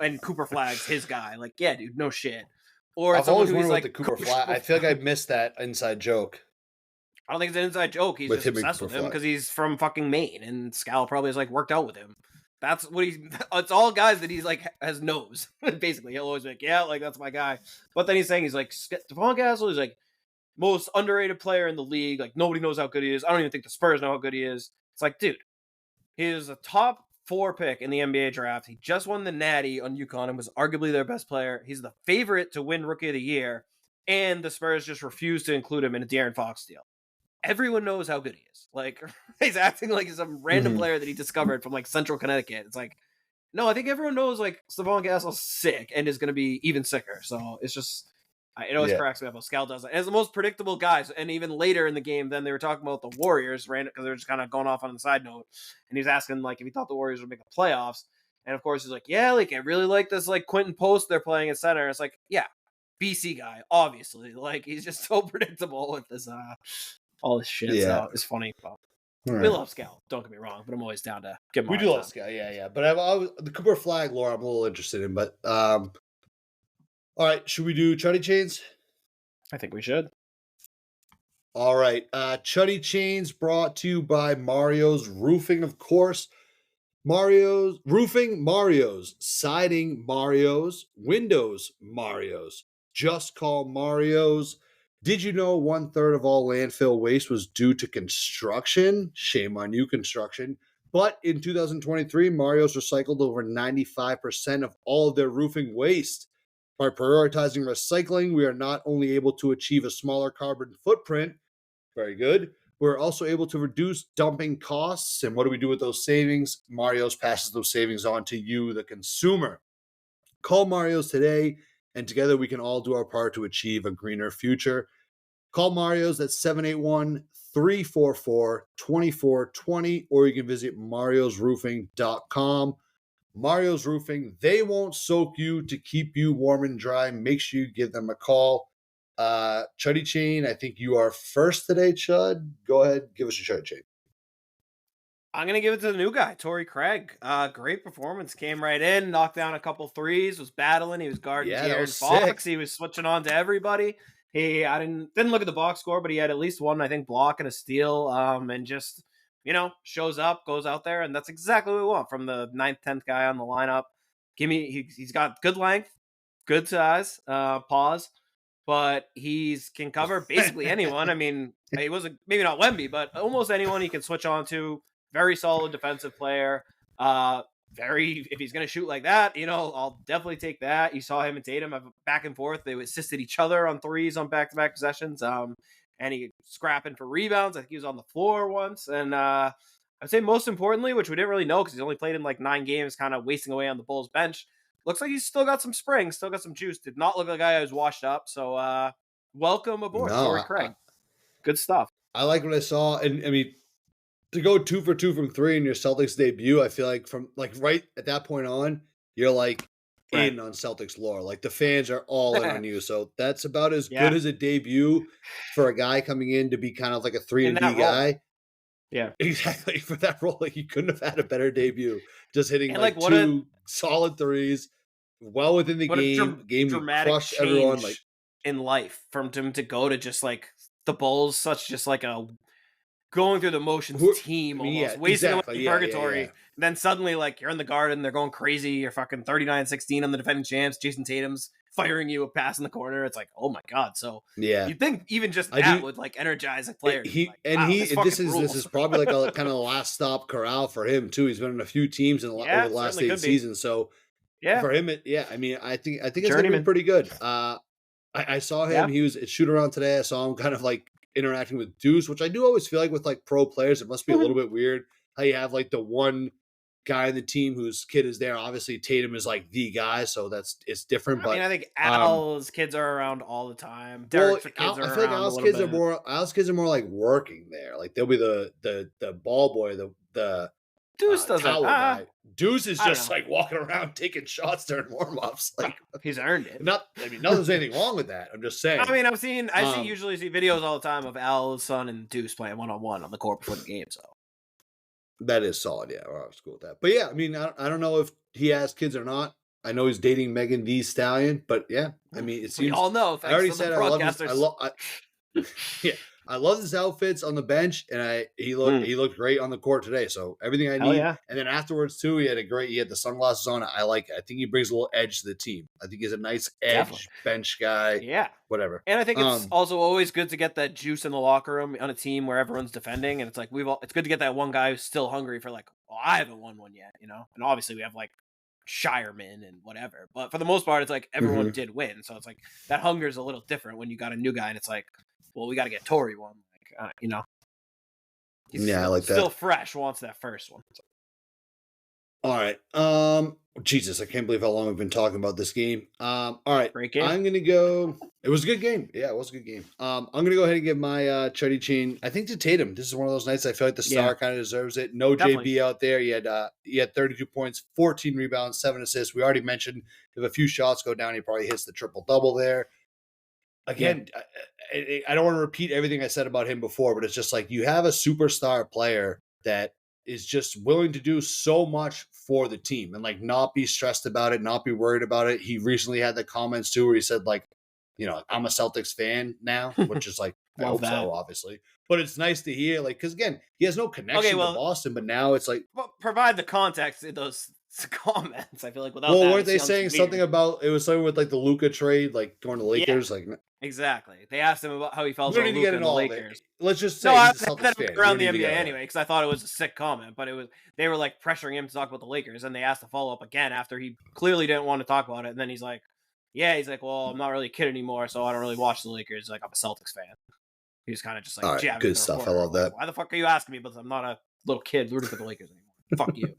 And Cooper Flag's his guy. Like, yeah, dude, no shit. Or I've always wondered like the Cooper Flag. I feel like I missed that inside joke. I don't think it's an inside joke. He's just obsessed with him because he's from fucking Maine, and Scal probably has like worked out with him. That's what it's all guys that he's like has knows. Basically, he'll always be like, yeah, like that's my guy. But then he's saying he's like Stephon Castle is like most underrated player in the league. Like nobody knows how good he is. I don't even think the Spurs know how good he is. It's like, dude, he is a top 4 pick in the NBA draft. He just won the Natty on UConn and was arguably their best player. He's the favorite to win Rookie of the Year, and the Spurs just refused to include him in a De'Aaron Fox deal. Everyone knows how good he is. Like, he's acting like he's some random player that he discovered from like Central Connecticut. It's like, no, I think everyone knows like Stephon Castle's sick and is going to be even sicker. So it's just, It always cracks me up how Scal does it. As the most predictable guys, and even later in the game, then they were talking about the Warriors, because they were just kind of going off on the side note, and he's asking like if he thought the Warriors would make the playoffs, and of course he's like, yeah, like I really like this like Quentin Post they're playing at center. It's like, yeah, BC guy, obviously, like he's just so predictable with this all this shit. Yeah. So it's funny. But we love Scal. Don't get me wrong, but I'm always down to give him. We do love Scal, yeah. But the Cooper Flag lore, I'm a little interested in. But all right, should we do Chuddy Chains? I think we should. All right, Chuddy Chains brought to you by Mario's Roofing, of course. Mario's Roofing, Mario's Siding, Mario's Windows, Mario's. Just call Mario's. Did you know 1/3 of all landfill waste was due to construction? Shame on you, construction. But in 2023, Mario's recycled over 95% of all of their roofing waste. By prioritizing recycling, we are not only able to achieve a smaller carbon footprint, very good, we're also able to reduce dumping costs. And what do we do with those savings? Mario's passes those savings on to you, the consumer. Call Mario's today, and together we can all do our part to achieve a greener future. Call Mario's at 781-344-2420, or you can visit mariosroofing.com. Mario's Roofing, they won't soak you to keep you warm and dry. Make sure you give them a call. Chuddy Chain, I think you are first today, Chud. Go ahead, give us your Chuddy Chain. I'm going to give it to the new guy, Torrey Craig. Great performance. Came right in, knocked down a couple threes, was battling. He was guarding De'Aaron Fox. He was switching on to everybody. I didn't look at the box score, but he had at least one, I think, block and a steal, and just, shows up, goes out there, and that's exactly what we want from the 9th, 10th guy on the lineup. He's got good length, good size, pause, but can cover basically anyone. I mean, he wasn't, maybe not Wemby, but almost anyone he can switch on to. Very solid defensive player. If he's going to shoot like that, I'll definitely take that. You saw him and Tatum have back and forth. They assisted each other on threes on back-to-back possessions. And he scrapping for rebounds. I think he was on the floor once. And I'd say most importantly, which we didn't really know because he's only played in like 9 games, kind of wasting away on the Bulls bench. Looks like he's still got some spring, still got some juice. Did not look like a guy who was washed up. So welcome aboard, Torrey Craig. Good stuff. I like what I saw. And I mean, to go 2 for 2 from 3 in your Celtics debut, I feel like from like right at that point on, you're like in on Celtics lore. Like the fans are all in on you. So that's about as good as a debut for a guy coming in to be kind of like a 3-and-D guy. Yeah, exactly. For that role, like you couldn't have had a better debut. Just hitting like 2 solid threes, well within the game. Crushed everyone. Like in life, from him to go to just like the Bulls, such just like a going through the motions team, almost wasting away in purgatory. Yeah. Then suddenly, like you're in the Garden, they're going crazy. You're fucking 39-16 on the defending champs. Jayson Tatum's firing you a pass in the corner. It's like, oh my god. So you'd think even just that would like energize a player. This is probably like a kind of last stop corral for him too. He's been in a few teams over the last 8 seasons. So for him, I mean, I think it's gonna be pretty good. I saw him. He was at shoot around today. I saw him kind of like interacting with Deuce, which I do always feel like with like pro players, it must be a little bit weird how you have like the one guy in the team whose kid is there. Obviously Tatum is like the guy, so it's different. But I think Al's kids are around all the time. Derrick's kids are around. I feel like Al's kids are more like working there. Like they'll be the ball boy, the Deuce doesn't. Guy. Deuce is just like walking around taking shots during warm-ups. Like he's earned it. Nothing's anything wrong with that. I'm just saying. I mean, I usually see videos all the time of Al's son and Deuce playing 1-on-1 on the court before the game. So that is solid. Yeah, I was cool with that. But yeah, I mean, I don't know if he has kids or not. I know he's dating Megan Thee Stallion, but yeah, I mean, it seems. We all know. I already said I love his outfits on the bench, and he looked great on the court today. So everything I need. And then afterwards too, he had the sunglasses on. I like it. I think he brings a little edge to the team. I think he's a nice edge bench guy. Yeah, whatever. And I think it's also always good to get that juice in the locker room on a team where everyone's defending, and it's like it's good to get that one guy who's still hungry for like, well, I haven't won one yet, And obviously we have like Shireman and whatever, but for the most part, it's like everyone did win. So it's like that hunger is a little different when you got a new guy, and it's like, well, we got to get Torrey one. Like, he's I like that. Still fresh, wants that first one. So. All right. Jesus, I can't believe how long we've been talking about this game. All right. Great game. I'm gonna go. It was a good game. Yeah, it was a good game. I'm gonna go ahead and give my Chuddy Chain, I think, to Tatum. This is one of those nights I feel like the star kind of deserves it. No Definitely. JB out there. He had 32 points, 14 rebounds, 7 assists. We already mentioned if a few shots go down, he probably hits the triple double there. Again, I don't want to repeat everything I said about him before, but it's just like you have a superstar player that is just willing to do so much for the team and like not be stressed about it, not be worried about it. He recently had the comments too where he said like, I'm a Celtics fan now, which is like, I hope so, obviously. But it's nice to hear, like, because again, he has no connection to Boston, but now it's like, provide the context in those comments. I feel like without weren't they saying something about it was something with like the Luka trade, like going to Lakers, like exactly. They asked him about how he felt about Luka and the Lakers. Let's just say he's a Celtics fan. Around the NBA anyway, because I thought it was a sick comment, but they were like pressuring him to talk about the Lakers, and they asked to follow up again after he clearly didn't want to talk about it, and then he's like, well, I'm not really a kid anymore, so I don't really watch the Lakers. Like, I'm a Celtics fan. He was kind of just like, all right, good stuff. I love that. Why the fuck are you asking me? But I'm not a little kid rooting for the Lakers anymore. Fuck you.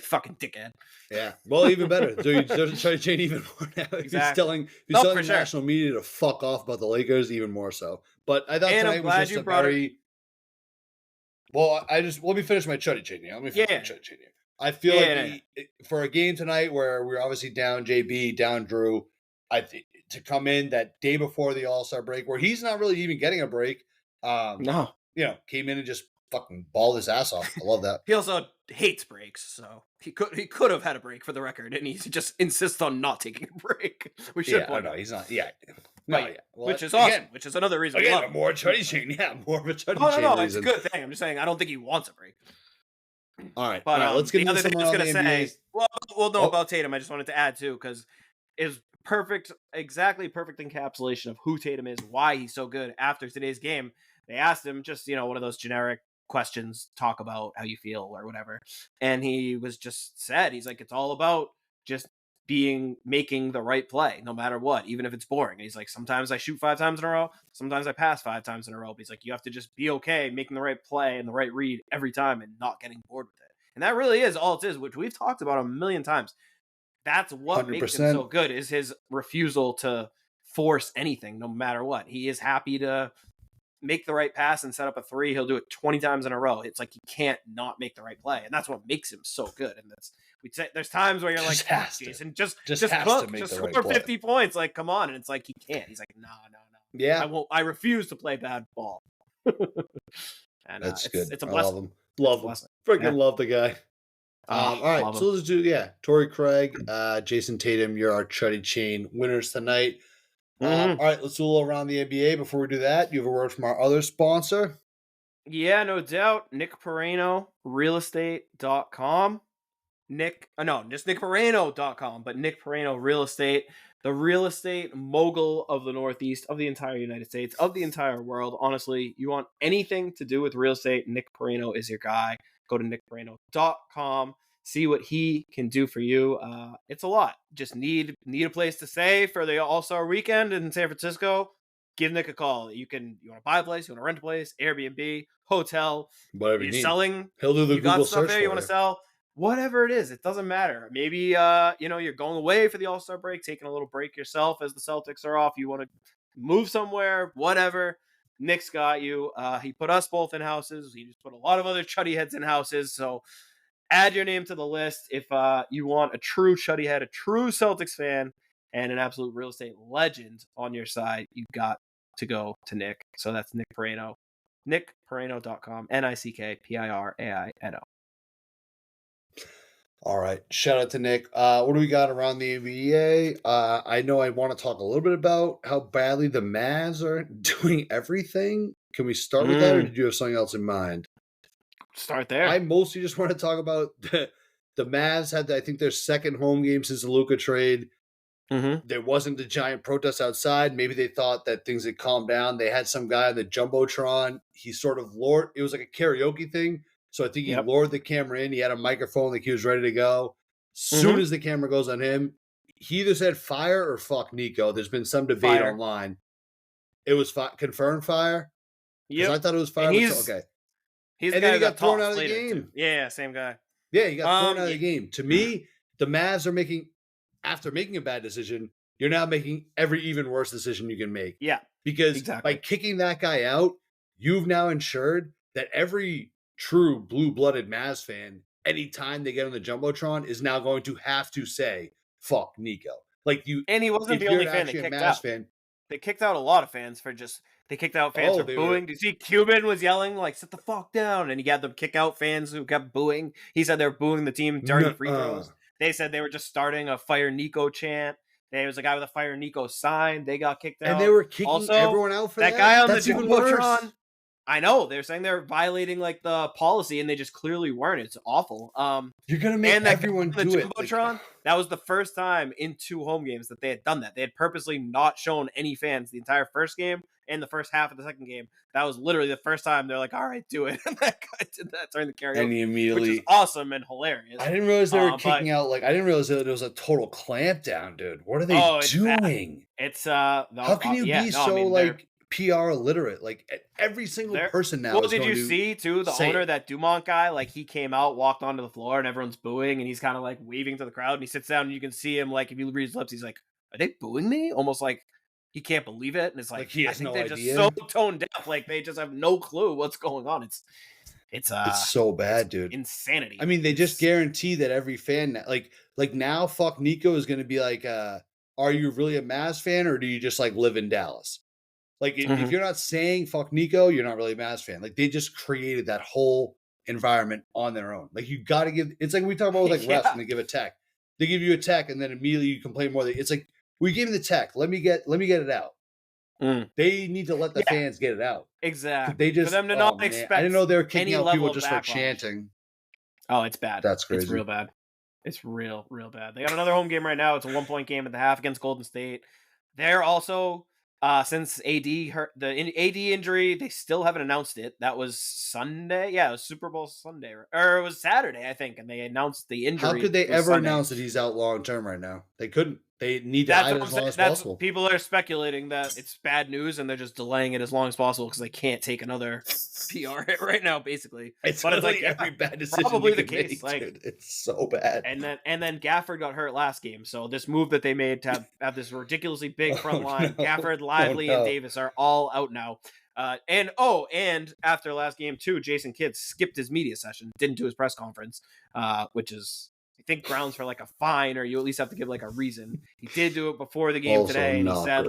Fucking dickhead. Yeah. Well, even better. So he doesn't try to change even more now. Exactly. He's telling the national media to fuck off about the Lakers even more so. But I thought tonight was just a very... Well, let me finish my Chuddy Chain here. I feel for a game tonight where we're obviously down JB, down Drew, I think to come in that day before the All-Star break where he's not really even getting a break. No. Came in and just fucking balled his ass off. I love that. He also hates breaks, so he could have had a break for the record, and he just insists on not taking a break. We should point out. He's not. Yeah. No, well, which is awesome. Which is another reason. Again, more Chuddy Chain. Yeah, more of a Chuddy Chain. No, it's a good thing. I'm just saying I don't think he wants a break. All right, but let's get the into other thing I was going to say. About Tatum. I just wanted to add too because it's perfect encapsulation of who Tatum is, why he's so good. After today's game, they asked him just one of those generic questions, talk about how you feel or whatever, and he was just said he's like, it's all about just making the right play no matter what, even if it's boring. And he's like, sometimes I shoot 5 times in a row, sometimes I pass 5 times in a row, but he's like, you have to just be okay making the right play and the right read every time and not getting bored with it. And that really is all it is, which we've talked about a million times. That's what 100%. Makes him so good, is his refusal to force anything no matter what. He is happy to make the right pass and set up a 3. He'll do it 20 times in a row. It's like he can't not make the right play, and that's what makes him so good. And we'd say there's times where you're like, Jason, just cook, just score 50 points. Like, come on. And it's like he can't. He's like, no. Yeah, I refuse to play bad ball. And that's good. It's a blessing. Love him. Freaking love the guy. All right, so let's do Torrey Craig, Jayson Tatum. You're our Chuddy Chain winners tonight. All right, let's do a little around the NBA. Before we do that, you have a word from our other sponsor? Yeah, no doubt. Nick Pareno, realestate.com. Just nickpareno.com, but Nick Pareno Real Estate, the real estate mogul of the Northeast, of the entire United States, of the entire world. Honestly, you want anything to do with real estate, Nick Pareno is your guy. Go to nickpareno.com. See what he can do for you. It's a lot. Just need a place to stay for the All-Star weekend in San Francisco. Give Nick a call. You want to buy a place, you want to rent a place, Airbnb, hotel, whatever you need. Selling. He'll do the you Google got stuff search there you want to sell. Whatever it is, it doesn't matter. Maybe you're going away for the All-Star break, taking a little break yourself as the Celtics are off. You want to move somewhere, whatever. Nick's got you. He put us both in houses. He just put a lot of other Chuddy heads in houses. So add your name to the list if you want a true Chuddy head, a true Celtics fan, and an absolute real estate legend on your side. You got to go to Nick. So that's Nick Pareno. NickPareno.com. NickPiraino. All right. Shout out to Nick. What do we got around the NBA? I know I want to talk a little bit about how badly the Mavs are doing everything. Can we start with that, or did you have something else in mind? Start there. I mostly just want to talk about the Mavs had, I think, their second home game since the Luka trade. There wasn't the giant protest outside. Maybe they thought that things had calmed down. They had some guy on the Jumbotron. He sort of lured. It was like a karaoke thing. So I think he lured the camera in. He had a microphone like he was ready to go. Soon as the camera goes on him, he either said fire or fuck Nico. There's been some debate online. It was confirmed fire? Yeah. I thought it was fire. Okay. He's the guy who got thrown out of the game. Yeah, same guy. Yeah, you got thrown out of Yeah. the game. To me, the Mavs are after making a bad decision, you're now making every even worse decision you can make. Yeah, Because exactly. by kicking that guy out, you've now ensured that every true blue-blooded Mavs fan, anytime they get on the Jumbotron, is now going to have to say, fuck Nico. Like And he wasn't if the you're only fan they actually a kicked Mavs out. fan. They kicked out a lot of fans for just. They kicked out fans for booing. Did you see Cuban was yelling like "sit the fuck down" and he had them kick out fans who kept booing. He said they were booing the team during free throws. They said they were just starting a Fire Nico chant. There was a guy with a Fire Nico sign. They got kicked out. And they were kicking also, everyone out for that. That guy on That's the even worse. Jumbotron. I know they're saying they're violating like the policy, and they just clearly weren't. It's awful. You're gonna make everyone do it. Jumbotron, that was the first time in 2 home games that they had done that. They had purposely not shown any fans the entire first game and the first half of the second game. That was literally the first time they're like, "All right, do it." And that guy did that during the karaoke, and he immediately, which is awesome and hilarious. I didn't realize they were kicking out. Like I didn't realize that it was a total clampdown, dude. What are they doing? Bad. It's how can you be so PR illiterate? Like every single person now. Well, did you see too the owner, that Dumont guy? Like he came out, walked onto the floor, and everyone's booing, and he's kind of like waving to the crowd, and he sits down, and you can see him like if you read his lips, he's like, "Are they booing me?" Almost like he can't believe it, and it's like he has I think no they're idea. just so tone deaf, like they just have no clue what's going on. It's so bad, dude. Insanity. I mean, they just guarantee that every fan, like now, fuck Nico is going to be like, are you really a Mavs fan or do you just like live in Dallas? Like if you're not saying fuck Nico, you're not really a Mavs fan. Like they just created that whole environment on their own. Like you got to give. It's like we talk about with like refs and they give a tech. They give you a tech and then immediately you complain more. It's like we gave me the tech. Let me get it out. They need to let the fans get it out. Exactly. They just for them to not expect. I didn't know they were kicking out people just for chanting. Oh, it's bad. That's crazy. It's real bad. It's real bad. They got another home game right now. It's a 1-point game at the half against Golden State. They're also since AD hurt the AD injury, they still haven't announced it. That was Sunday. Yeah, it was Super Bowl Sunday, or it was Saturday, I think, and they announced the injury. How could they ever announce that he's out long term right now? They couldn't. They need to hide it as long as possible. People are speculating that it's bad news and they're just delaying it as long as possible because they can't take another PR hit right now, basically. It's like every bad decision probably the case. Make, dude. It's so bad. And then Gafford got hurt last game, so this move that they made to have this ridiculously big front line, Gafford, Lively, and Davis are all out now. And after last game too, Jason Kidd skipped his media session, didn't do his press conference, which is, I think, grounds for like a fine, or you at least have to give like a reason. He did do it before the game today, and he said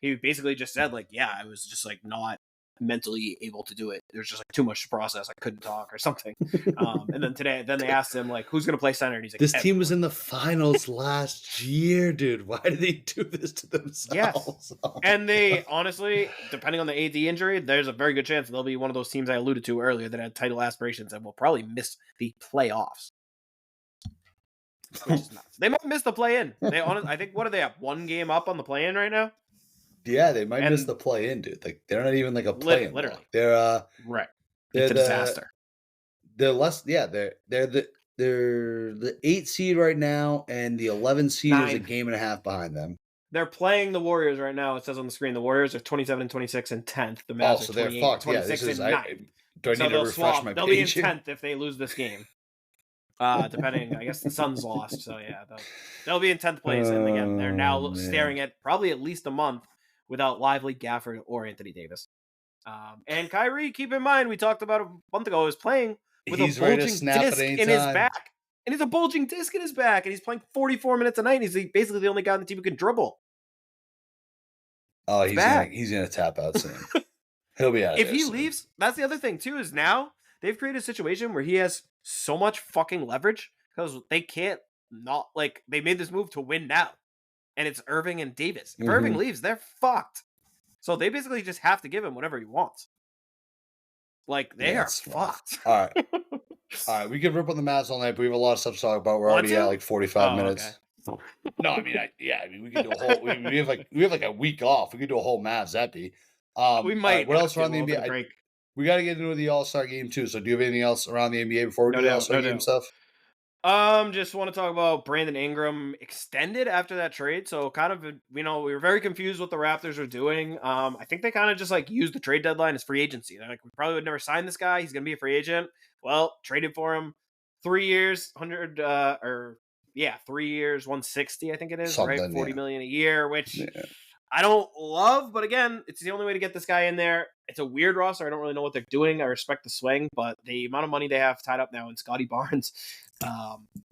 he basically just said I was just like not mentally able to do it. There's just like too much to process. I couldn't talk or something. And then today, they asked him like, who's going to play center? And he's like, this team was in the finals last year, dude. Why did they do this to themselves? Yes. And they honestly, depending on the AD injury, there's a very good chance they'll be one of those teams I alluded to earlier that had title aspirations and will probably miss the playoffs. Which is nuts. They might miss the play-in. I think, what do they have? 1 game up on the play-in right now? Yeah, they might miss the play-in, dude. Like they're not even like a play-in. Literally, they're right. It's a disaster. They're less. Yeah, they're the 8 seed right now, and the 11 seed is a game and a half behind them. They're playing the Warriors right now. It says on the screen the Warriors are 27 and 26 and 10th. The Mavs are 28, 26 and 9. Do I need to refresh my page? They'll be in 10th if they lose this game. Depending, I guess the Suns lost, so yeah, they'll be in 10th place, and again, they're now staring at probably at least a month without Lively, Gafford, or Anthony Davis. And Kyrie, keep in mind, we talked about a month ago, is playing with a bulging disc in his back, and he's a bulging disc in his back, and he's playing 44 minutes a night. And he's basically the only guy on the team who can dribble. Oh, he's gonna tap out soon. He'll be out. If he leaves, that's the other thing too. Is now they've created a situation where he has so much fucking leverage because they can't not they made this move to win now, and it's Irving and Davis. If Irving leaves, they're fucked. So they basically just have to give him whatever he wants. They are fucked. All right. We could rip on the Mavs all night, but we have a lot of stuff to talk about. We're already at 45 minutes. Okay. No, I mean, we could do a whole. we have a week off. We could do a whole Mavs epi. We might. What else around the NBA? We got to get into the All-Star game too. So, do you have anything else around the NBA before we do the All-Star game stuff? Just want to talk about Brandon Ingram extended after that trade. So, kind of, we were very confused what the Raptors were doing. I think they kind of just used the trade deadline as free agency. They're like, we probably would never sign this guy. He's going to be a free agent. Well, traded for him. 3 years, 3 years, 160, I think it is, right? 40 million a year, which I don't love, but again, it's the only way to get this guy in there. It's a weird roster. I don't really know what they're doing. I respect the swing, but the amount of money they have tied up now in Scotty Barnes,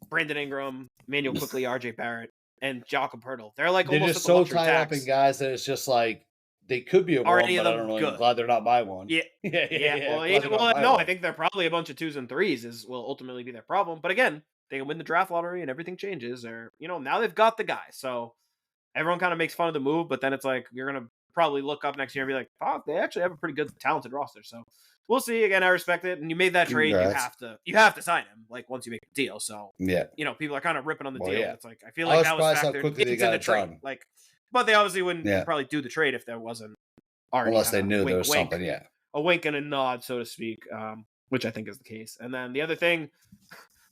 Brandon Ingram, Emmanuel Quickly, RJ Barrett, and Jakob Poeltl. They're like they're almost just at the so luxury tied tax. up in guys that it's just like they could be a Are one, any of but I them don't know. good? I'm glad they're not by one. Yeah. I think they're probably a bunch of 2s and 3s will ultimately be their problem. But again, they can win the draft lottery and everything changes. Or now they've got the guy, so everyone kind of makes fun of the move. But then it's like you're gonna probably look up next year and be like, oh, they actually have a pretty good, talented roster. So we'll see. Again, I respect it. And you made that trade, you have to sign him. Like once you make the deal. So people are kind of ripping on the deal. Yeah. It's like I feel like that was factored into the trade. Done. Like, but they obviously wouldn't probably do the trade if there wasn't already unless they knew there was something. Yeah, a wink and a nod, so to speak. Which I think is the case. And then the other thing,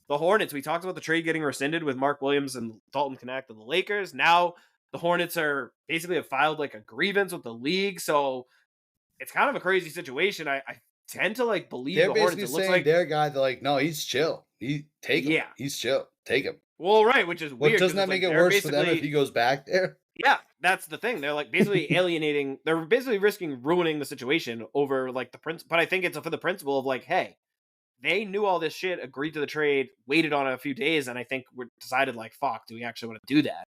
the Hornets. We talked about the trade getting rescinded with Mark Williams and Dalton Knecht of the Lakers. Now the Hornets are basically have filed like a grievance with the league, so it's kind of a crazy situation. I tend to like believe they're the basically Hornets. It saying looks like their guy. They're like, no, he's chill. Take him. Yeah, he's chill. Take him. Well, right, which is weird. Well, doesn't that make it worse for them if he goes back there? Yeah, that's the thing. They're like basically alienating. They're basically risking ruining the situation over like the principle. But I think it's for the principle of like, hey, they knew all this shit, agreed to the trade, waited on it a few days, and I think we decided like, fuck, do we actually want to do that?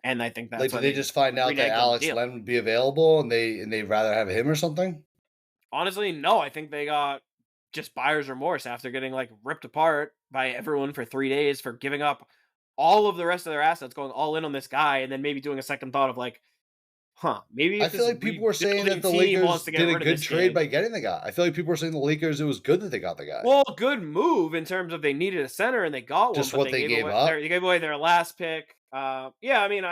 And I think that's like, did they just find out that Alex Len would be available, and they'd rather have him or something? Honestly, no. I think they got just buyer's remorse after getting like ripped apart by everyone for 3 days for giving up all of the rest of their assets, going all in on this guy, and then maybe doing a second thought of like, maybe I feel like people were saying that the Lakers did a good trade by getting the guy. I feel like people were saying the Lakers, it was good that they got the guy. Well, good move in terms of they needed a center and they got one. Just what they gave up. They gave away their last pick. I mean,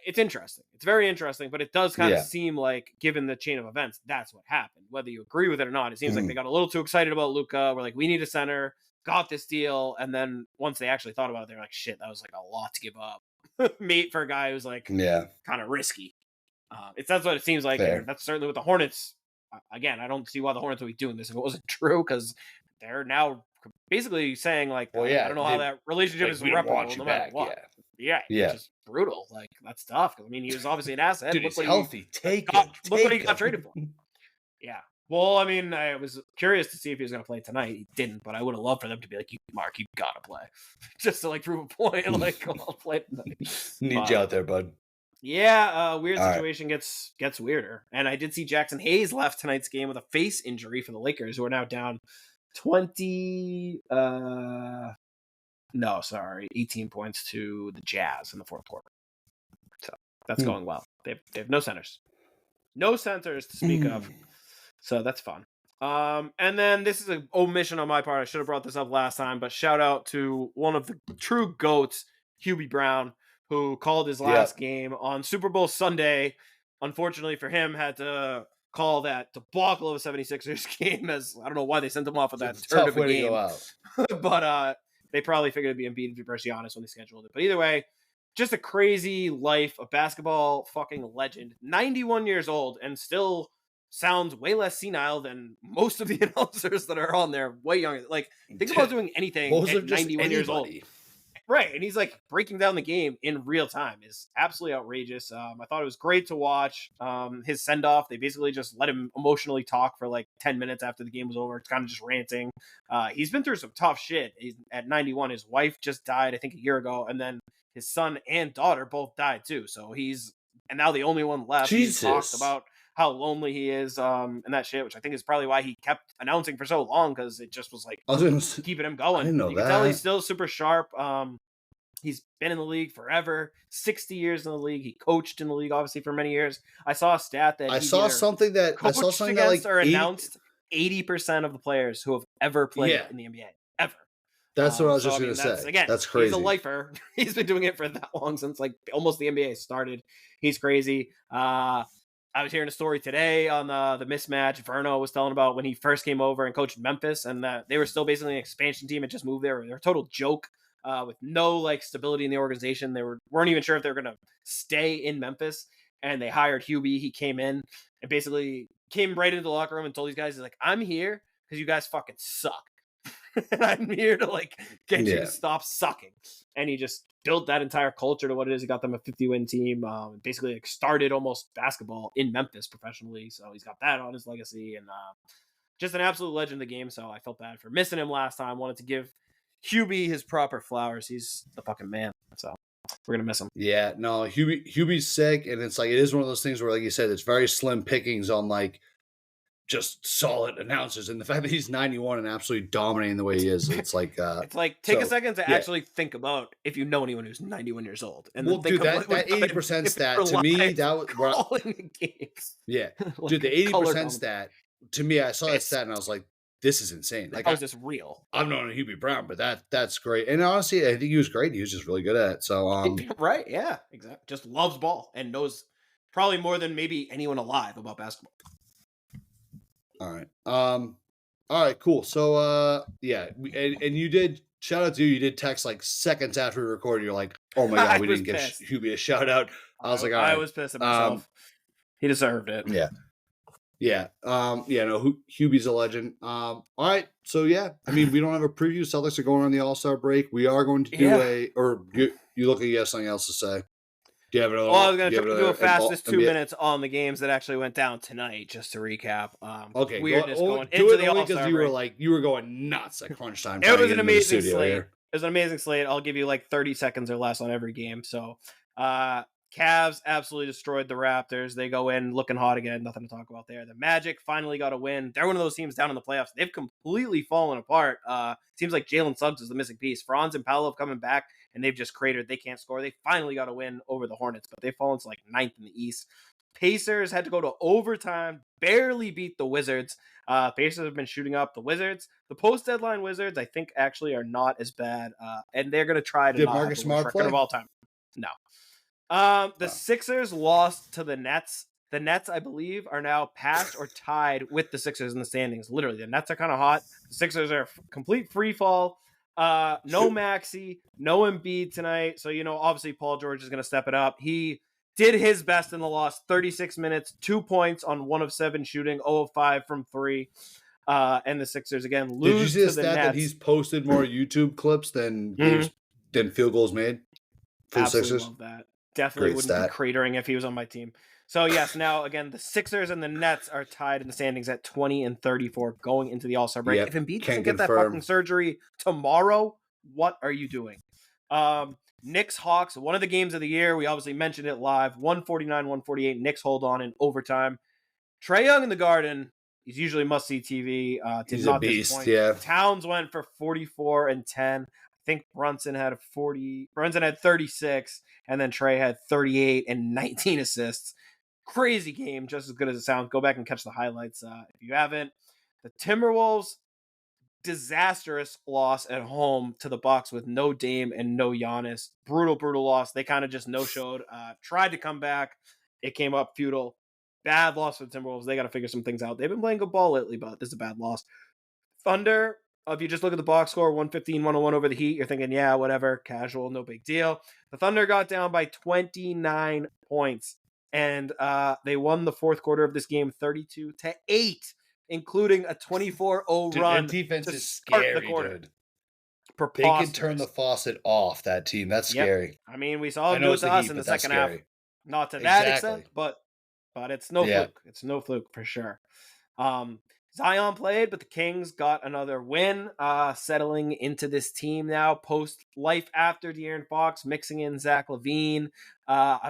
it's interesting. It's very interesting, but it does kind of seem like, given the chain of events, that's what happened. Whether you agree with it or not, it seems like they got a little too excited about Luka. We're like, we need a center. Got this deal, and then once they actually thought about it, they're like, shit, that was like a lot to give up. Mate for a guy who's like kind of risky. That's what it seems like. And that's certainly what the Hornets. Again, I don't see why the Hornets would be doing this if it wasn't true, because they're now basically saying like, I don't know how that relationship is irreparable no matter what. Yeah, which is brutal. Like, that's tough. I mean, he was obviously an asset. Dude, he's healthy. Look what he got traded for. Yeah. Well, I mean, I was curious to see if he was going to play tonight. He didn't, but I would have loved for them to be like, Mark, you got to play. Just to, like, prove a point. Like, come on, play tonight. Need you out there, bud. Yeah, weird situation gets weirder. And I did see Jackson Hayes left tonight's game with a face injury for the Lakers, who are now down 18 points to the Jazz in the fourth quarter. So that's going well. They have no centers. No centers to speak of. So that's fun. And then this is an omission on my part. I should have brought this up last time, but shout out to one of the true GOATs, Hubie Brown, who called his last game on Super Bowl Sunday. Unfortunately for him, had to call that debacle of a 76ers game, as I don't know why they sent him off with that turd of a game. But they probably figured it'd be Embiid versus Giannis when they scheduled it. But either way, just a crazy life, a basketball fucking legend. 91 years old and still sounds way less senile than most of the announcers that are on there, way younger. Like, think about doing anything at 91 years old. Right, and he's like breaking down the game in real time is absolutely outrageous. I thought it was great to watch. His send-off, they basically just let him emotionally talk for like 10 minutes after the game was over. It's kind of just ranting. He's been through some tough shit. He's at 91. His wife just died, I think, a year ago, and then his son and daughter both died too. So he's now the only one left. Jesus. He's talked about how lonely he is and that shit, which I think is probably why he kept announcing for so long, because it just was like keeping him going. I didn't know you can tell he's still super sharp. He's been in the league forever, 60 years in the league. He coached in the league, obviously, for many years. I saw a stat that something that like announced 80% of the players who have ever played in the NBA, ever. That's what I was just going to say. Again, that's crazy. He's a lifer. He's been doing it for that long, since like almost the NBA started. He's crazy. I was hearing a story today on the mismatch. Verno was telling about when he first came over and coached Memphis, and they were still basically an expansion team and just moved there. They're a total joke with no like stability in the organization. They weren't even sure if they were going to stay in Memphis, and they hired Hubie. He came in and basically came right into the locker room and told these guys, he's like, I'm here because you guys fucking suck. and I'm here to like get you Yeah. to stop sucking. And he just built that entire culture to what it is. He got them a 50-win team. Basically, like started almost basketball in Memphis professionally. So he's got that on his legacy, and just an absolute legend of the game. So I felt bad for missing him last time. Wanted to give Hubie his proper flowers. He's the fucking man. So we're gonna miss him. Yeah, no, Hubie's sick, and it's like it is one of those things where, like you said, it's very slim pickings on like just solid announcers, and the fact that he's 91 and absolutely dominating the way he is, it's like it's like take a second to actually think about if you know anyone who's 91 years old. And well, then think dude, that 80% stat to me, that was calling the games. Yeah, Like dude, the a color 80% stat to me, I saw that stat and I was like, this is insane. Like, how is this real? I've known Hubie Brown, but that's great. And honestly, I think he was great. He was just really good at it. So, right, yeah, exactly. Just loves ball and knows probably more than maybe anyone alive about basketball. All right, cool. So, yeah, and you did shout out to you. You did text like seconds after we recorded. You're like, oh my god, we didn't get Hubie a shout out. I was like, all right. I was pissed at myself. He deserved it. Yeah. Yeah. No, Hubie's a legend. All right. So yeah, I mean, we don't have a preview. Celtics are going on the All-Star break. We are going to do you look like you have something else to say. Do you have another? Well, I was going to do a fastest 2 minutes on the games that actually went down tonight, just to recap. Okay. Weirdness going do into it the only All-Star because you break. were like, you were going nuts at crunch time. It was an amazing slate. It was an amazing slate. I'll give you like 30 seconds or less on every game. So, Cavs absolutely destroyed the Raptors. They go in looking hot again. Nothing to talk about there. The Magic finally got a win. They're one of those teams down in the playoffs. They've completely fallen apart. Seems like Jalen Suggs is the missing piece. Franz and Paolo have coming back, and they've just cratered. They can't score. They finally got a win over the Hornets, but they've fallen to like 9th in the East. Pacers had to go to overtime, barely beat the Wizards. Pacers have been shooting up the Wizards. The post-deadline Wizards, I think, actually are not as bad, and they're going to try to Did not Marcus have the worst Smart record play? of all time. No. The Sixers lost to the Nets. The Nets, I believe, are now past or tied with the Sixers in the standings. Literally, the Nets are kind of hot. The Sixers are complete free fall. No Maxey, no Embiid tonight. So, obviously Paul George is going to step it up. He did his best in the loss, 36 minutes, 2 points on 1 of 7 shooting, 0 of 5 from 3. And the Sixers, again, lose Did you see the to the stat Nets. that he's posted more YouTube clips than field goals made for the Absolutely Sixers? love that. Definitely wouldn't be cratering if he was on my team. So, yes, now, again, the Sixers and the Nets are tied in the standings at 20 and 34 going into the All-Star break. If Embiid doesn't get that fucking surgery tomorrow, what are you doing? Knicks-Hawks, one of the games of the year. We obviously mentioned it live. 149-148. Knicks hold on in overtime. Trae Young in the Garden. He's usually must-see TV. He's a beast, yeah. Towns went for 44 and 10. I think Brunson had 36, and then Trae had 38 and 19 assists. Crazy game, just as good as it sounds. Go back and catch the highlights if you haven't. The Timberwolves, disastrous loss at home to the Bucks with no Dame and no Giannis. Brutal loss. They kind of just no-showed. Tried to come back. It came up futile. Bad loss for the Timberwolves. They got to figure some things out. They've been playing good ball lately, but this is a bad loss. Thunder, if you just look at the box score, 115-101 over the Heat, you're thinking, yeah, whatever, casual, no big deal. The Thunder got down by 29 points, and they won the fourth quarter of this game 32-8, including a 24-0 run. That defense to is start scary, the quarter. dude. They can turn the faucet off, that team. That's scary. I mean, we saw them do it to us in the second half. Not to that extent, but it's no fluke. It's no fluke for sure. Zion played, but the Kings got another win, settling into this team now post life after De'Aaron Fox, mixing in Zach LaVine.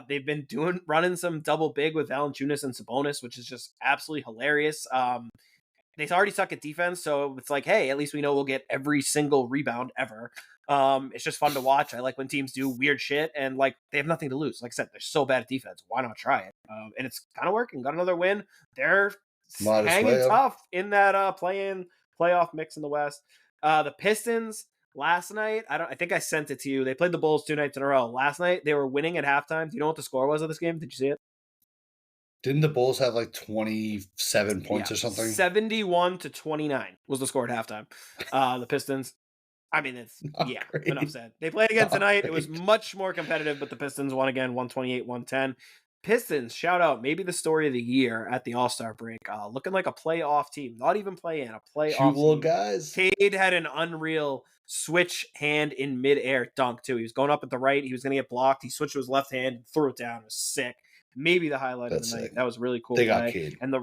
They've been running some double big with Valanciunas and Sabonis, which is just absolutely hilarious. They already suck at defense, so it's like, hey, at least we know we'll get every single rebound ever. It's just fun to watch. I like when teams do weird shit and like they have nothing to lose. Like I said, they're so bad at defense. Why not try it? And it's kind of working. Got another win. They're hanging tough in that playoff mix in the West. The Pistons last night, I think I sent it to you. They played the Bulls 2 nights in a row. Last night they were winning at halftime. Do you know what the score was of this game? Did you see it? Didn't the Bulls have like 27 points or something? 71-29 was the score at halftime. The Pistons. I mean, it's enough said. They played again tonight. It was much more competitive, but the Pistons won again, 128-110. Pistons, shout out, maybe the story of the year at the All-Star break. Looking like a playoff team, not even play-in, a playoff Two little team. guys. Cade had an unreal switch hand in midair dunk, too. He was going up at the right. He was going to get blocked. He switched to his left hand and threw it down. It was sick. Maybe the highlight of the night. That was really cool. They got Cade. And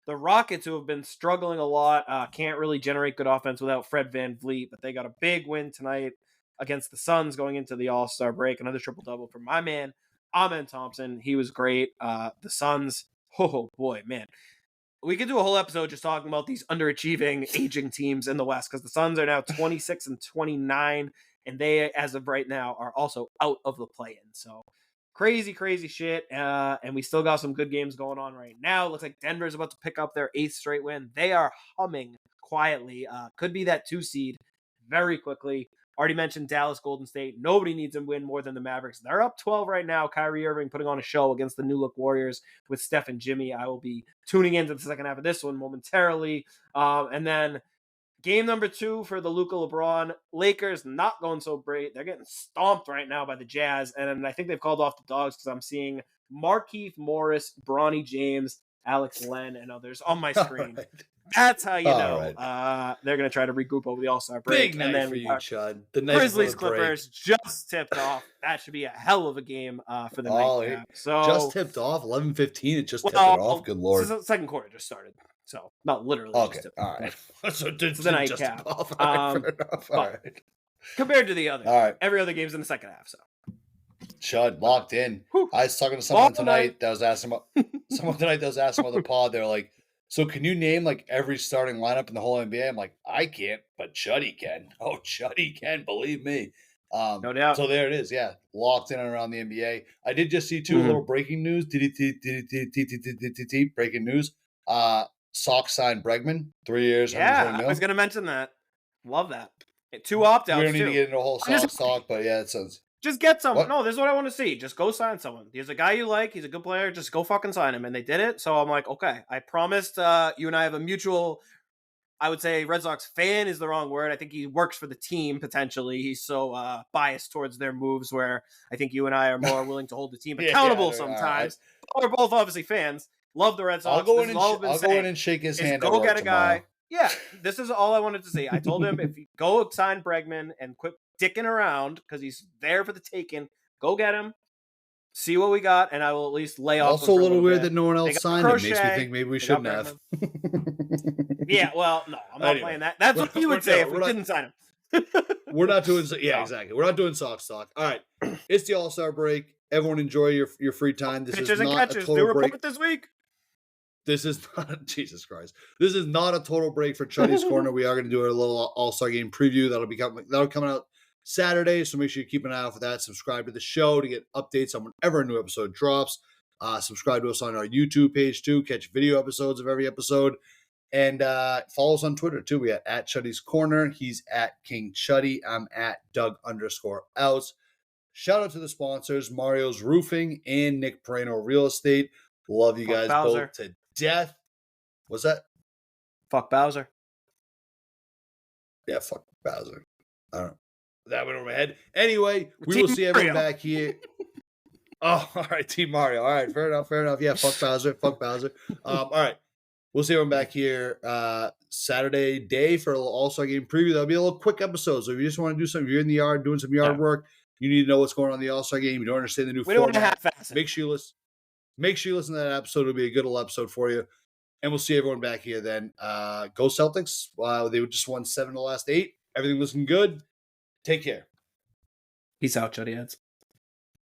the Rockets, who have been struggling a lot, can't really generate good offense without Fred VanVleet, but they got a big win tonight against the Suns going into the All-Star break. Another triple-double for my man, Amen Thompson. He was great. The Suns, oh boy, man. We could do a whole episode just talking about these underachieving, aging teams in the West, because the Suns are now 26 and 29, and they, as of right now, are also out of the play-in. So crazy, crazy shit. And we still got some good games going on right now. Looks like Denver's about to pick up their 8th straight win. They are humming quietly. Could be that 2 seed very quickly. Already mentioned Dallas, Golden State. Nobody needs to win more than the Mavericks. They're up 12 right now. Kyrie Irving putting on a show against the New Look Warriors with Steph and Jimmy. I will be tuning into the second half of this one momentarily. And then game number 2 for the Luka LeBron. Lakers not going so great. They're getting stomped right now by the Jazz. And I think they've called off the dogs because I'm seeing Markieff Morris, Bronny James, Alex Len, and others on my screen. Right. That's how you know they're going to try to regroup over the All-Star break. Big night and then for you, Chud. The Grizzlies Clippers just tipped off. That should be a hell of a game for the night. So just tipped off 11:15. It just tipped it off. Good lord. The second quarter just started. So not literally. Okay. Just tipped all right. So it's the night cap. All right. Compared to the other, every other game's in the second half. So Chud locked in. Whew. I was talking to someone tonight that was asking about the pod. They're like, so can you name like every starting lineup in the whole NBA? I'm like, I can't, but Chuddy can. Oh, Chuddy can, believe me. No doubt. So there it is. Yeah, locked in and around the NBA. I did just see 2 little breaking news. Breaking news. Sox signed Bregman, 3 years. Yeah, I was going to mention that. Love that. 2 opt-outs. We don't need to get into a whole Sox talk, but yeah, it sounds. Just get someone. No, this is what I want to see. Just go sign someone. He's a guy you like. He's a good player. Just go fucking sign him. And they did it. So I'm like, okay, I promised you and I have a mutual, I would say Red Sox fan is the wrong word. I think he works for the team potentially. He's so biased towards their moves where I think you and I are more willing to hold the team accountable sometimes. Right. We're both obviously fans. Love the Red Sox. I'll go in and shake his hand. Go get a guy. Yeah, this is all I wanted to see. I told him if you go sign Bregman and quit dicking around because he's there for the taking, go get him, see what we got, and I will at least lay off. Also, a little weird that no one else signed him. Makes me think maybe we shouldn't have. Yeah, well, no, I'm not playing that. That's what you would say if we didn't sign him. We're not doing. Yeah, exactly. We're not doing Sox talk. All right, it's the All-Star break. Everyone enjoy your free time. This Pitchers is not and catchers. a total break this week. This is not Jesus Christ. This is not a total break for Chuddy's Corner. We are going to do a little All-Star game preview. That'll come out Saturday, so make sure you keep an eye out for that. Subscribe to the show to get updates on whenever a new episode drops. Subscribe to us on our YouTube page too. Catch video episodes of every episode. And follow us on Twitter too. We at Chuddy's Corner. He's at King Chuddy. I'm at Doug_outs. Shout out to the sponsors, Mario's Roofing and Nick Perino Real Estate. Love you guys both to death. What's that? Fuck Bowser. Yeah, fuck Bowser. I don't know. That went over my head. Anyway, we will see everyone back here. Oh, all right, Team Mario. All right, fair enough. Yeah, fuck Bowser. All right, we'll see everyone back here Saturday day for a little All-Star game preview. That'll be a little quick episode. So if you just want to do something, if you're in the yard doing some yard work, you need to know what's going on in the All-Star game. You don't understand the new format. We don't want to half-ass it. Make sure you listen to that episode. It'll be a good little episode for you. And we'll see everyone back here then. Go Celtics. They just won 7 of the last 8. Everything looking good. Take care. Peace out, Chuddy heads.